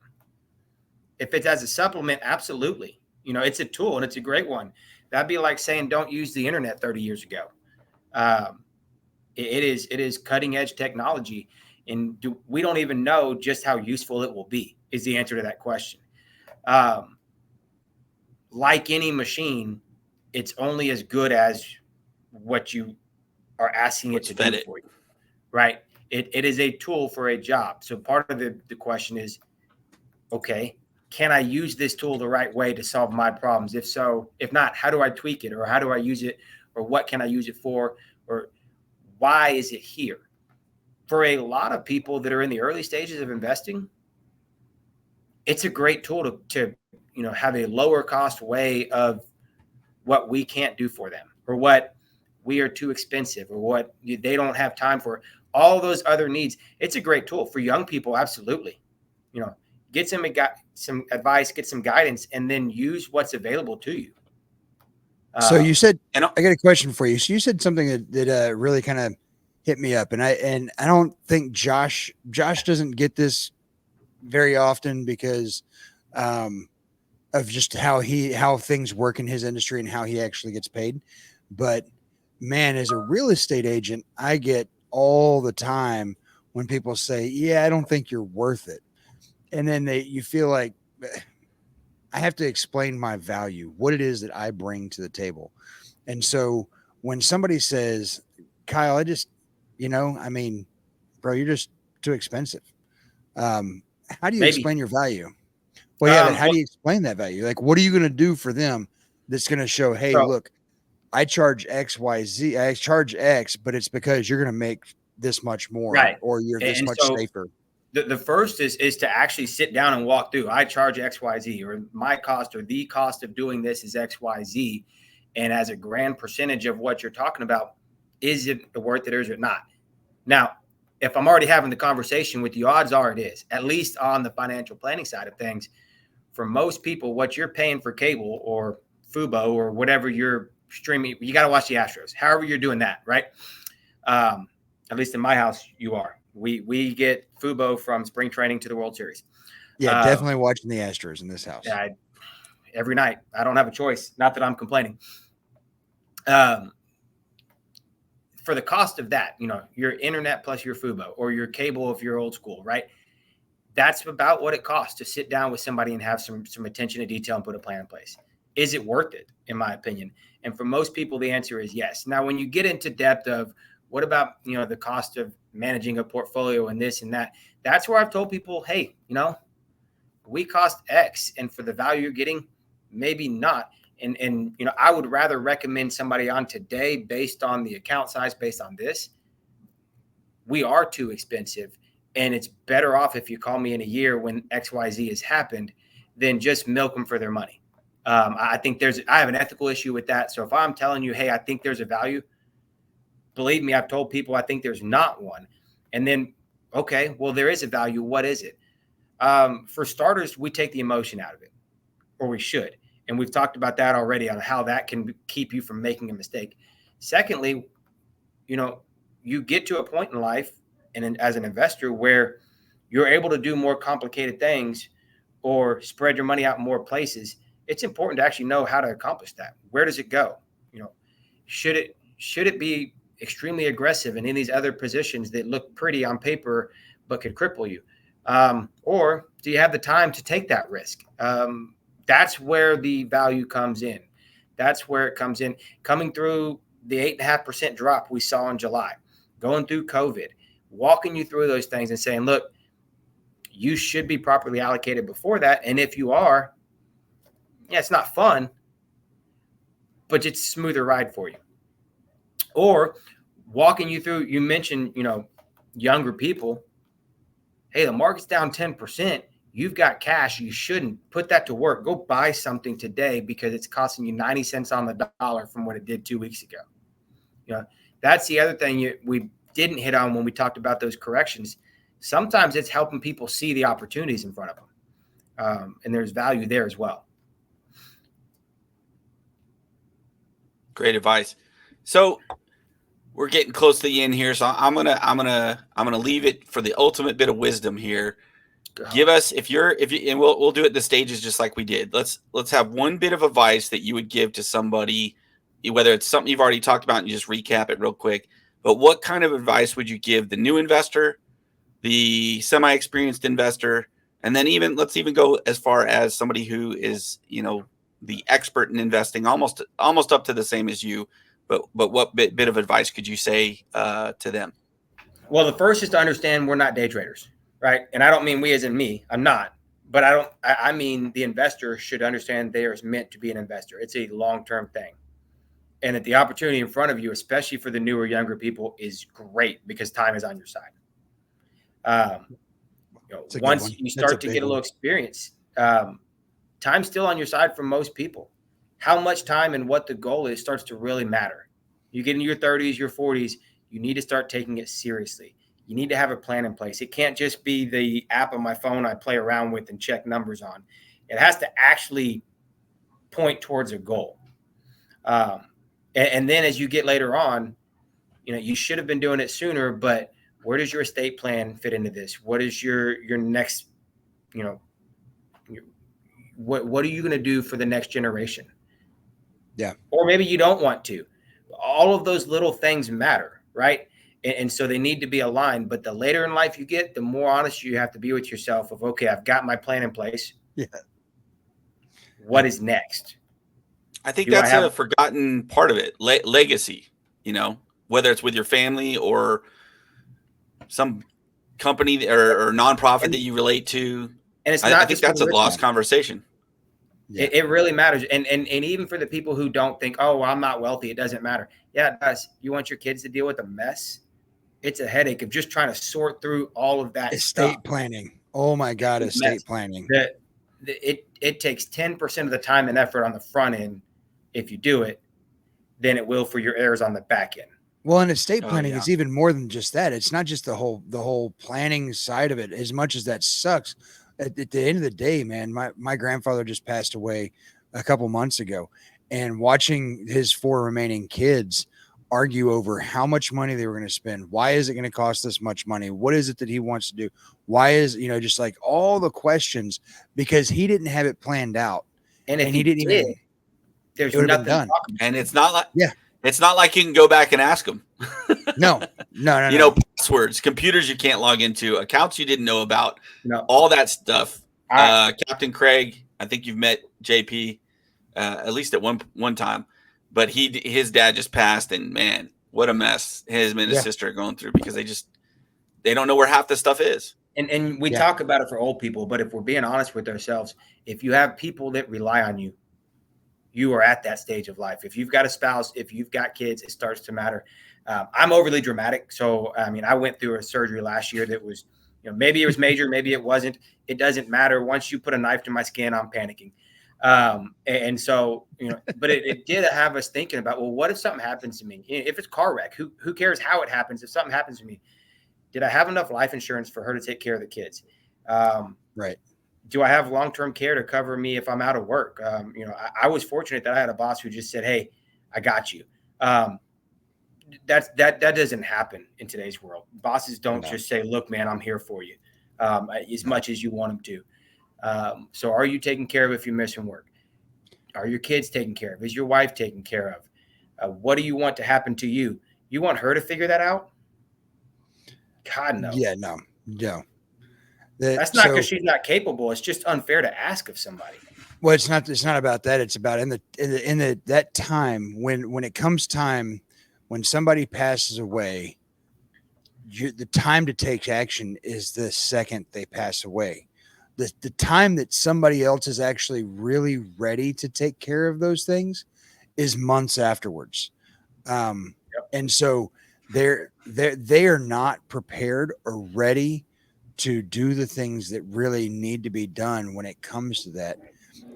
S4: If it's as a supplement, absolutely. It's a tool and it's a great one. That'd be like saying don't use the internet 30 years ago. It is cutting edge technology, and we don't even know just how useful it will be is the answer to that question. Like any machine, it's only as good as what you are asking it to do for you, right? It is a tool for a job. So part of the question is, okay, can I use this tool the right way to solve my problems? If so, if not, how do I tweak it, or how do I use it, or what can I use it for, or why is it here? For a lot of people that are in the early stages of investing, it's a great tool to have a lower cost way of what we can't do for them, or what we are too expensive, or what they don't have time for, all those other needs. It's a great tool for young people. Absolutely. Get some advice, get some guidance, and then use what's available to you.
S2: So you said, and I got a question for you. So you said something that really kind of hit me up, and I don't think Josh doesn't get this very often because of just how things work in his industry and how he actually gets paid. But man, as a real estate agent, I get all the time when people say, "Yeah, I don't think you're worth it," and then you feel like I have to explain my value, what it is that I bring to the table. And so when somebody says, "Kyle, bro, you're just too expensive," how do you explain your value? Well, yeah, but how do you explain that value? Like, what are you going to do for them that's going to show, hey, look, I charge X, Y, Z. I charge X, but it's because you're going to make this much more,
S4: right,
S2: or you're this much safer.
S4: The first is to actually sit down and walk through. I charge X, Y, Z, or my cost, or the cost of doing this is X, Y, Z. And as a grand percentage of what you're talking about, is it worth it or is it not? Now, if I'm already having the conversation with you, odds are it is, at least on the financial planning side of things. For most people, what you're paying for cable or Fubo or whatever you're streaming, you got to watch the Astros, however you're doing that, right? At least in my house, you are. We get Fubo from spring training to the World Series.
S2: Yeah, definitely watching the Astros in this house.
S4: Yeah, every night. I don't have a choice. Not that I'm complaining. For the cost of that, your internet plus your Fubo, or your cable if you're old school, right? That's about what it costs to sit down with somebody and have some attention to detail and put a plan in place. Is it worth it, in my opinion? And for most people, the answer is yes. Now, when you get into depth of what about, the cost of managing a portfolio and this and that, that's where I've told people, hey, we cost X, and for the value you're getting, maybe not. And I would rather recommend somebody on today based on the account size, based on this. We are too expensive, and it's better off if you call me in a year when XYZ has happened than just milk them for their money. I think I have an ethical issue with that. So if I'm telling you, hey, I think there's a value, believe me, I've told people I think there's not one. And then, okay, well, there is a value. What is it? For starters, we take the emotion out of it, or we should. And we've talked about that already on how that can keep you from making a mistake. Secondly, you get to a point in life and as an investor where you're able to do more complicated things or spread your money out in more places. It's important to actually know how to accomplish that. Where does it go? Should it be extremely aggressive and in these other positions that look pretty on paper but could cripple you? Or do you have the time to take that risk? That's where the value comes in. That's where it comes in. Coming through the 8.5% drop we saw in July, going through COVID, walking you through those things and saying, look, you should be properly allocated before that. And if you are, yeah, it's not fun, but it's a smoother ride for you. Or walking you through, you mentioned, younger people. Hey, the market's down 10%. You've got cash. You shouldn't put that to work. Go buy something today because it's costing you 90 cents on the dollar from what it did 2 weeks ago. That's the other thing we didn't hit on when we talked about those corrections. Sometimes it's helping people see the opportunities in front of them. And there's value there as well.
S1: Great advice. So we're getting close to the end here. So I'm gonna leave it for the ultimate bit of wisdom here. give us, if you, and we'll do it the stages just like we did. Let's have one bit of advice that you would give to somebody, whether it's something you've already talked about and you just recap it real quick. But what kind of advice would you give the new investor, the semi-experienced investor, and then let's even go as far as somebody who is, the expert in investing, almost up to the same as you. But what bit of advice could you say to them?
S4: Well, the first is to understand we're not day traders, right? And I don't mean we as in me. I'm not. But I mean the investor should understand they are meant to be an investor. It's a long-term thing. And that the opportunity in front of you, especially for the newer, younger people, is great because time is on your side. Once you start to get a little experience, time's still on your side for most people. How much time and what the goal is starts to really matter. You get into your 30s, your 40s, you need to start taking it seriously. You need to have a plan in place. It can't just be the app on my phone I play around with and check numbers on. It has to actually point towards a goal. And then as you get later on, you should have been doing it sooner, but where does your estate plan fit into this? What is your next, what are you going to do for the next generation?
S2: Yeah.
S4: Or maybe you don't want to. All of those little things matter, right? And so they need to be aligned. But the later in life you get, the more honest you have to be with yourself of, okay, I've got my plan in place.
S2: Yeah.
S4: What is next?
S1: I think that's a forgotten part of it. Legacy, whether it's with your family or some company or nonprofit that you relate to. And I think that's a lost conversation.
S4: Yeah. It really matters. And even for the people who don't think, oh, well, I'm not wealthy, it doesn't matter. Yeah, it does. You want your kids to deal with a mess? It's a headache of just trying to sort through all of that
S2: estate planning. Oh my God, estate planning.
S4: It takes 10% of the time and effort on the front end if you do it, than it will for your heirs on the back end.
S2: Well, and estate planning is even more than just that. It's not just the whole planning side of it, as much as that sucks. At the end of the day, man, my grandfather just passed away a couple months ago, and watching his 4 remaining kids argue over how much money they were going to spend. Why is it going to cost this much money? What is it that he wants to do? Why is, just like all the questions, because he didn't have it planned out.
S4: And if he didn't even, there's nothing done.
S1: And it's not like, it's not like you can go back and ask them.
S2: No.
S1: Passwords, computers you can't log into, accounts you didn't know about, all that stuff. Captain Craig, I think you've met JP at least at one time, but his dad just passed, and man, what a mess him and his sister are going through because they don't know where half the stuff is.
S4: And we talk about it for old people, but if we're being honest with ourselves, if you have people that rely on you, you are at that stage of life. If you've got a spouse, if you've got kids, it starts to matter. I'm overly dramatic. So, I went through a surgery last year that was, maybe it was major, maybe it wasn't. It doesn't matter. Once you put a knife to my skin, I'm panicking. And so, but it did have us thinking about, well, what if something happens to me? If it's a car wreck, who cares how it happens? If something happens to me, did I have enough life insurance for her to take care of the kids?
S2: Right.
S4: Do I have long-term care to cover me if I'm out of work? I was fortunate that I had a boss who just said, hey, I got you. That doesn't happen in today's world. Bosses don't just say, look, man, I'm here for you as much as you want them to. So are you taken care of if you're missing work? Are your kids taken care of? Is your wife taken care of? What do you want to happen to you? You want her to figure that out? God, no.
S2: Yeah, no.
S4: That's not because she's not capable. It's just unfair to ask of somebody.
S2: Well, it's not about that. It's about in that time when it comes time when somebody passes away, the time to take action is the second they pass away. The time that somebody else is actually really ready to take care of those things is months afterwards. And so they are not prepared or ready to do the things that really need to be done when it comes to that.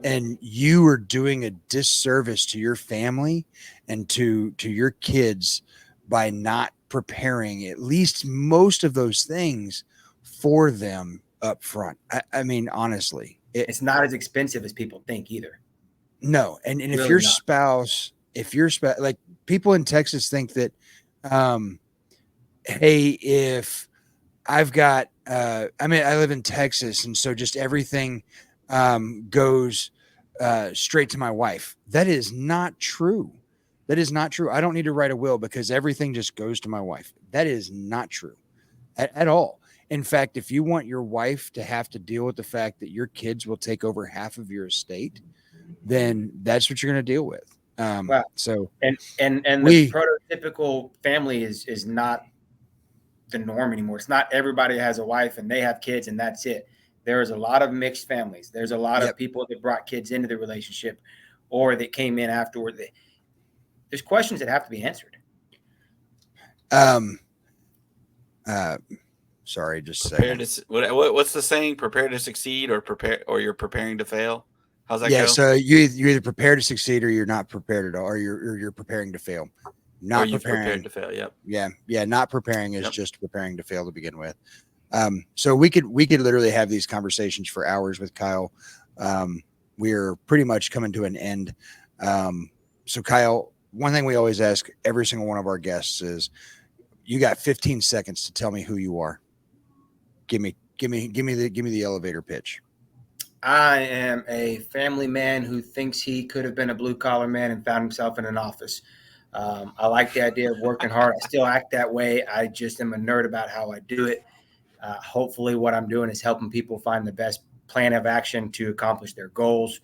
S2: And you are doing a disservice to your family and to your kids by not preparing at least most of those things for them up front. I mean, honestly,
S4: it's not as expensive as people think either.
S2: No. And really if your spouse, like people in Texas think that, hey, if I've got, I live in Texas, and so just everything goes straight to my wife. That is not true. That is not true. I don't need to write a will because everything just goes to my wife. That is not true at all. In fact, if you want your wife to have to deal with the fact that your kids will take over half of your estate, then that's what you're going to deal with.
S4: Wow.
S2: So
S4: the prototypical family is not the norm anymore. It's not everybody has a wife and they have kids and that's it. There's a lot of mixed families. There's a lot of people that brought kids into the relationship or that came in afterward. There's questions that have to be answered.
S2: Sorry, just
S1: what's the saying? Prepare to succeed or you're preparing to fail. How's that go?
S2: So you either prepare to succeed or you're not prepared at all, or you're preparing to fail. Not preparing
S1: to fail. Yep.
S2: Yeah. Not preparing is just preparing to fail to begin with. So we could literally have these conversations for hours with Kyle. We're pretty much coming to an end. So Kyle, one thing we always ask every single one of our guests is, you got 15 seconds to tell me who you are. Give me the elevator pitch.
S4: I am a family man who thinks he could have been a blue collar man and found himself in an office. I like the idea of working hard. I still act that way. I just am a nerd about how I do it. Hopefully what I'm doing is helping people find the best plan of action to accomplish their goals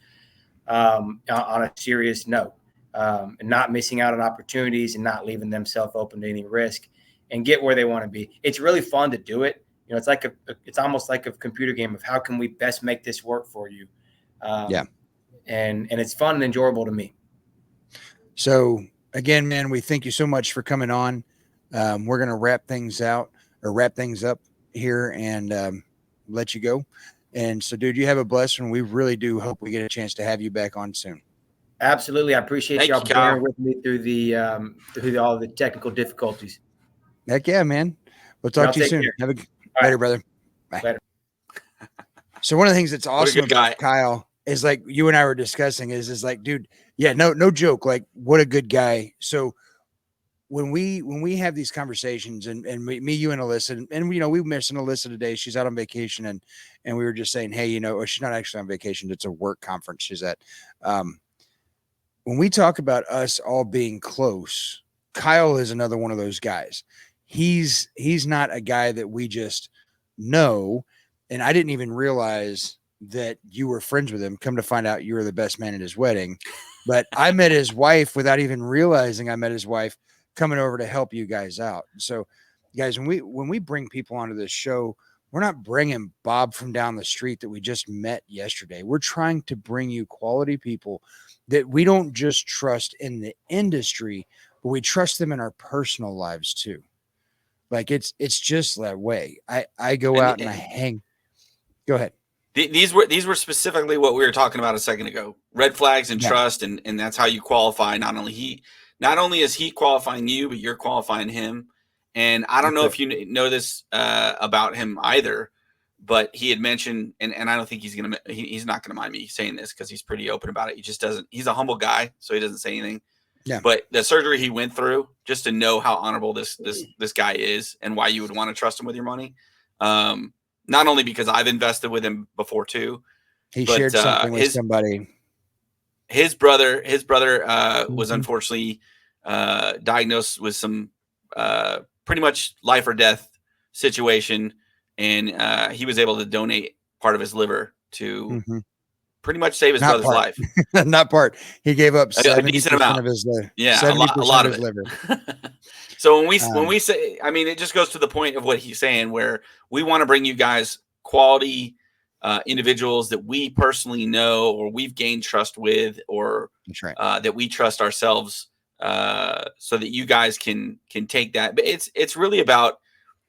S4: on a serious note, and not missing out on opportunities and not leaving themselves open to any risk and get where they want to be. It's really fun to do it. You know, it's almost like a computer game of how can we best make this work for you. And it's fun and enjoyable to me.
S2: So again, man, we thank you so much for coming on. We're going to wrap things up here and let you go. And so, dude, you have a blessed one. We really do hope we get a chance to have you back on soon.
S4: Absolutely. I appreciate y'all bearing with me through all the technical difficulties.
S2: Heck yeah, man. We'll talk to you soon.
S4: Care.
S2: Have a later, brother. Bye. Later. So one of the things that's awesome about Kyle is, like you and I were discussing, is like, dude, no joke. Like, what a good guy. So when we have these conversations and me, you and Alyssa, and we mentioned Alyssa today, she's out on vacation and we were just saying, hey, or she's not actually on vacation. It's a work conference she's at. When we talk about us all being close, Kyle is another one of those guys. He's not a guy that we just know. And I didn't even realize that you were friends with him. Come to find out you were the best man at his wedding. But I met his wife without even realizing I met his wife, coming over to help you guys out. So guys, when we bring people onto this show, we're not bringing Bob from down the street that we just met yesterday. We're trying to bring you quality people that we don't just trust in the industry, but we trust them in our personal lives too. Like it's just that way. I go out and I hang. Go ahead.
S1: These were specifically what we were talking about a second ago. Red flags and trust, and that's how you qualify. Not only is he qualifying you, but you're qualifying him. And I don't know if you know this about him either, but he had mentioned, and I don't think he's not gonna mind me saying this because he's pretty open about it. He just doesn't. He's a humble guy, so he doesn't say anything. Yeah. But the surgery he went through, just to know how honorable this guy is and why you would want to trust him with your money. Not only because I've invested with him before too.
S2: He shared something with somebody.
S1: His brother was unfortunately diagnosed with some pretty much life or death situation. And he was able to donate part of his liver to pretty much save his brother's life.
S2: Not part. He gave up
S1: a decent amount
S2: of his liver.
S1: Yeah, a lot of his liver. So when we say, I mean, it just goes to the point of what he's saying, where we want to bring you guys quality individuals that we personally know or we've gained trust with, or that we trust ourselves, so that you guys can take that. But it's really about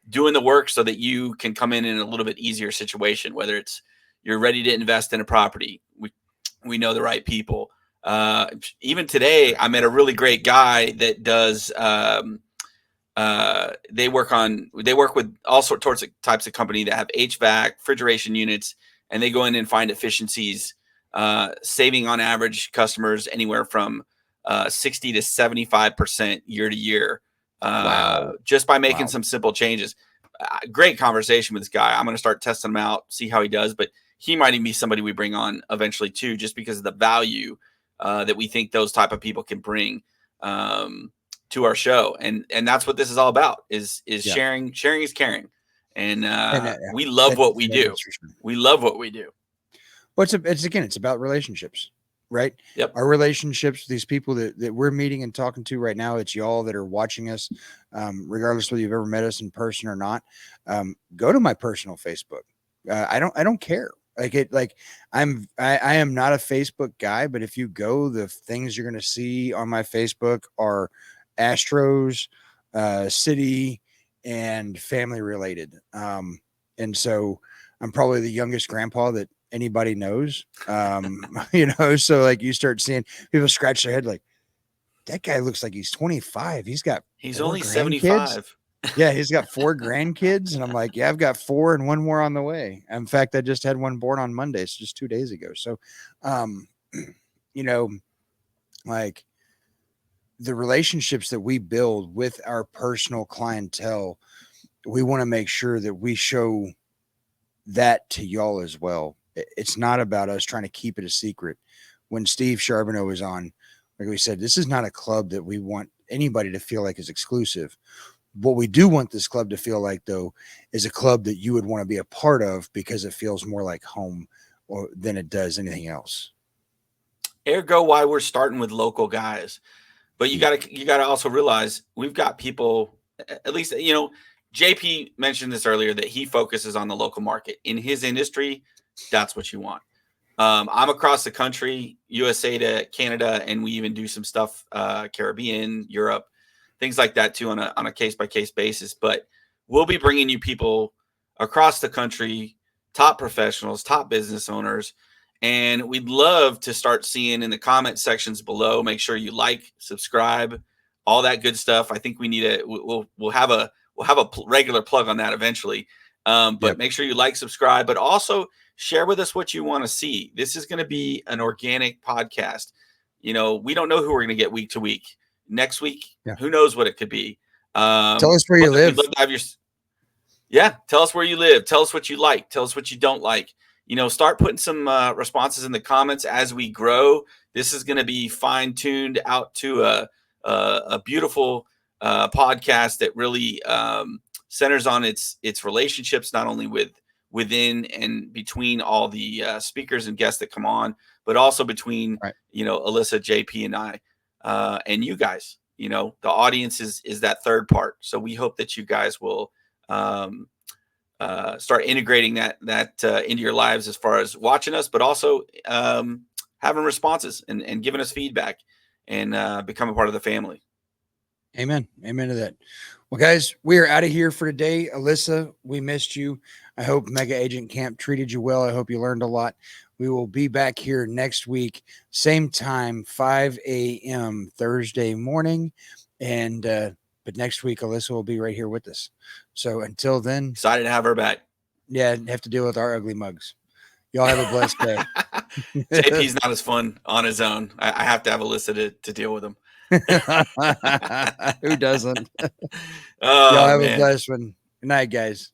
S1: doing the work so that you can come in a little bit easier situation, whether it's you're ready to invest in a property. We know the right people. Even today, I met a really great guy that does. They work with all sorts of types of company that have HVAC, refrigeration units, and they go in and find efficiencies, saving on average customers anywhere from 60 to 75% year to year, just by making some simple changes. great conversation with this guy. I'm going to start testing him out, see how he does, but he might even be somebody we bring on eventually too, just because of the value that we think those type of people can bring to our show. And that's what this is all about is sharing is caring. And we love what we do. We love what we do.
S2: Well, it's about relationships, right?
S1: Yep.
S2: Our relationships with these people that we're meeting and talking to right now, it's y'all that are watching us, regardless whether you've ever met us in person or not. Go to my personal Facebook. I don't care. I am not a Facebook guy, but if you go, the things you're going to see on my Facebook are Astros, city, and family related. And so I'm probably the youngest grandpa that anybody knows. So like you start seeing people scratch their head like, that guy looks like he's 25. He's
S1: only 75.
S2: Yeah, he's got 4 grandkids. And I'm like, yeah, I've got 4 and 1 more on the way. In fact, I just had one born on Monday. So just 2 days ago. So, like the relationships that we build with our personal clientele, we want to make sure that we show that to y'all as well. It's not about us trying to keep it a secret. When Steve Charbonneau was on, like we said, this is not a club that we want anybody to feel like is exclusive. What we do want this club to feel like, though, is a club that you would want to be a part of because it feels more like home than it does anything else.
S1: Ergo, why we're starting with local guys. But you gotta also realize we've got people, at least, JP mentioned this earlier, that he focuses on the local market. In his industry, that's what you want. I'm across the country, USA to Canada, and we even do some stuff, Caribbean, Europe, things like that too, on a case-by-case basis. But we'll be bringing you people across the country, top professionals, top business owners, and we'd love to start seeing in the comment sections below. Make sure you like, subscribe, all that good stuff. I think we need we'll have a regular plug on that eventually. But Make sure you like, subscribe, but also share with us what you want to see. This is going to be an organic podcast. We don't know who we're going to get week to week. Next week, who knows what it could be.
S2: Tell us where you live.
S1: We'd love to have tell us where you live. Tell us what you like. Tell us what you don't like. Start putting some responses in the comments as we grow. This is going to be fine-tuned out to a beautiful podcast that really centers on its relationships, not only within and between all the speakers and guests that come on, but also between Alyssa, JP, and I, and you guys. The audience is that third part. So we hope that you guys will start integrating that into your lives as far as watching us, but also having responses and giving us feedback and become a part of the family.
S2: Amen. Amen to that. Well, guys, we are out of here for today. Alyssa, we missed you. I hope Mega Agent Camp treated you well. I hope you learned a lot. We will be back here next week, same time, 5 a.m. Thursday morning. And but next week, Alyssa will be right here with us. So until then,
S1: excited to have her back.
S2: Yeah, have to deal with our ugly mugs. Y'all have a blessed day.
S1: JP's not as fun on his own. I have to have Alyssa to deal with him.
S2: Who doesn't? Y'all have a blessed one. Good night, guys.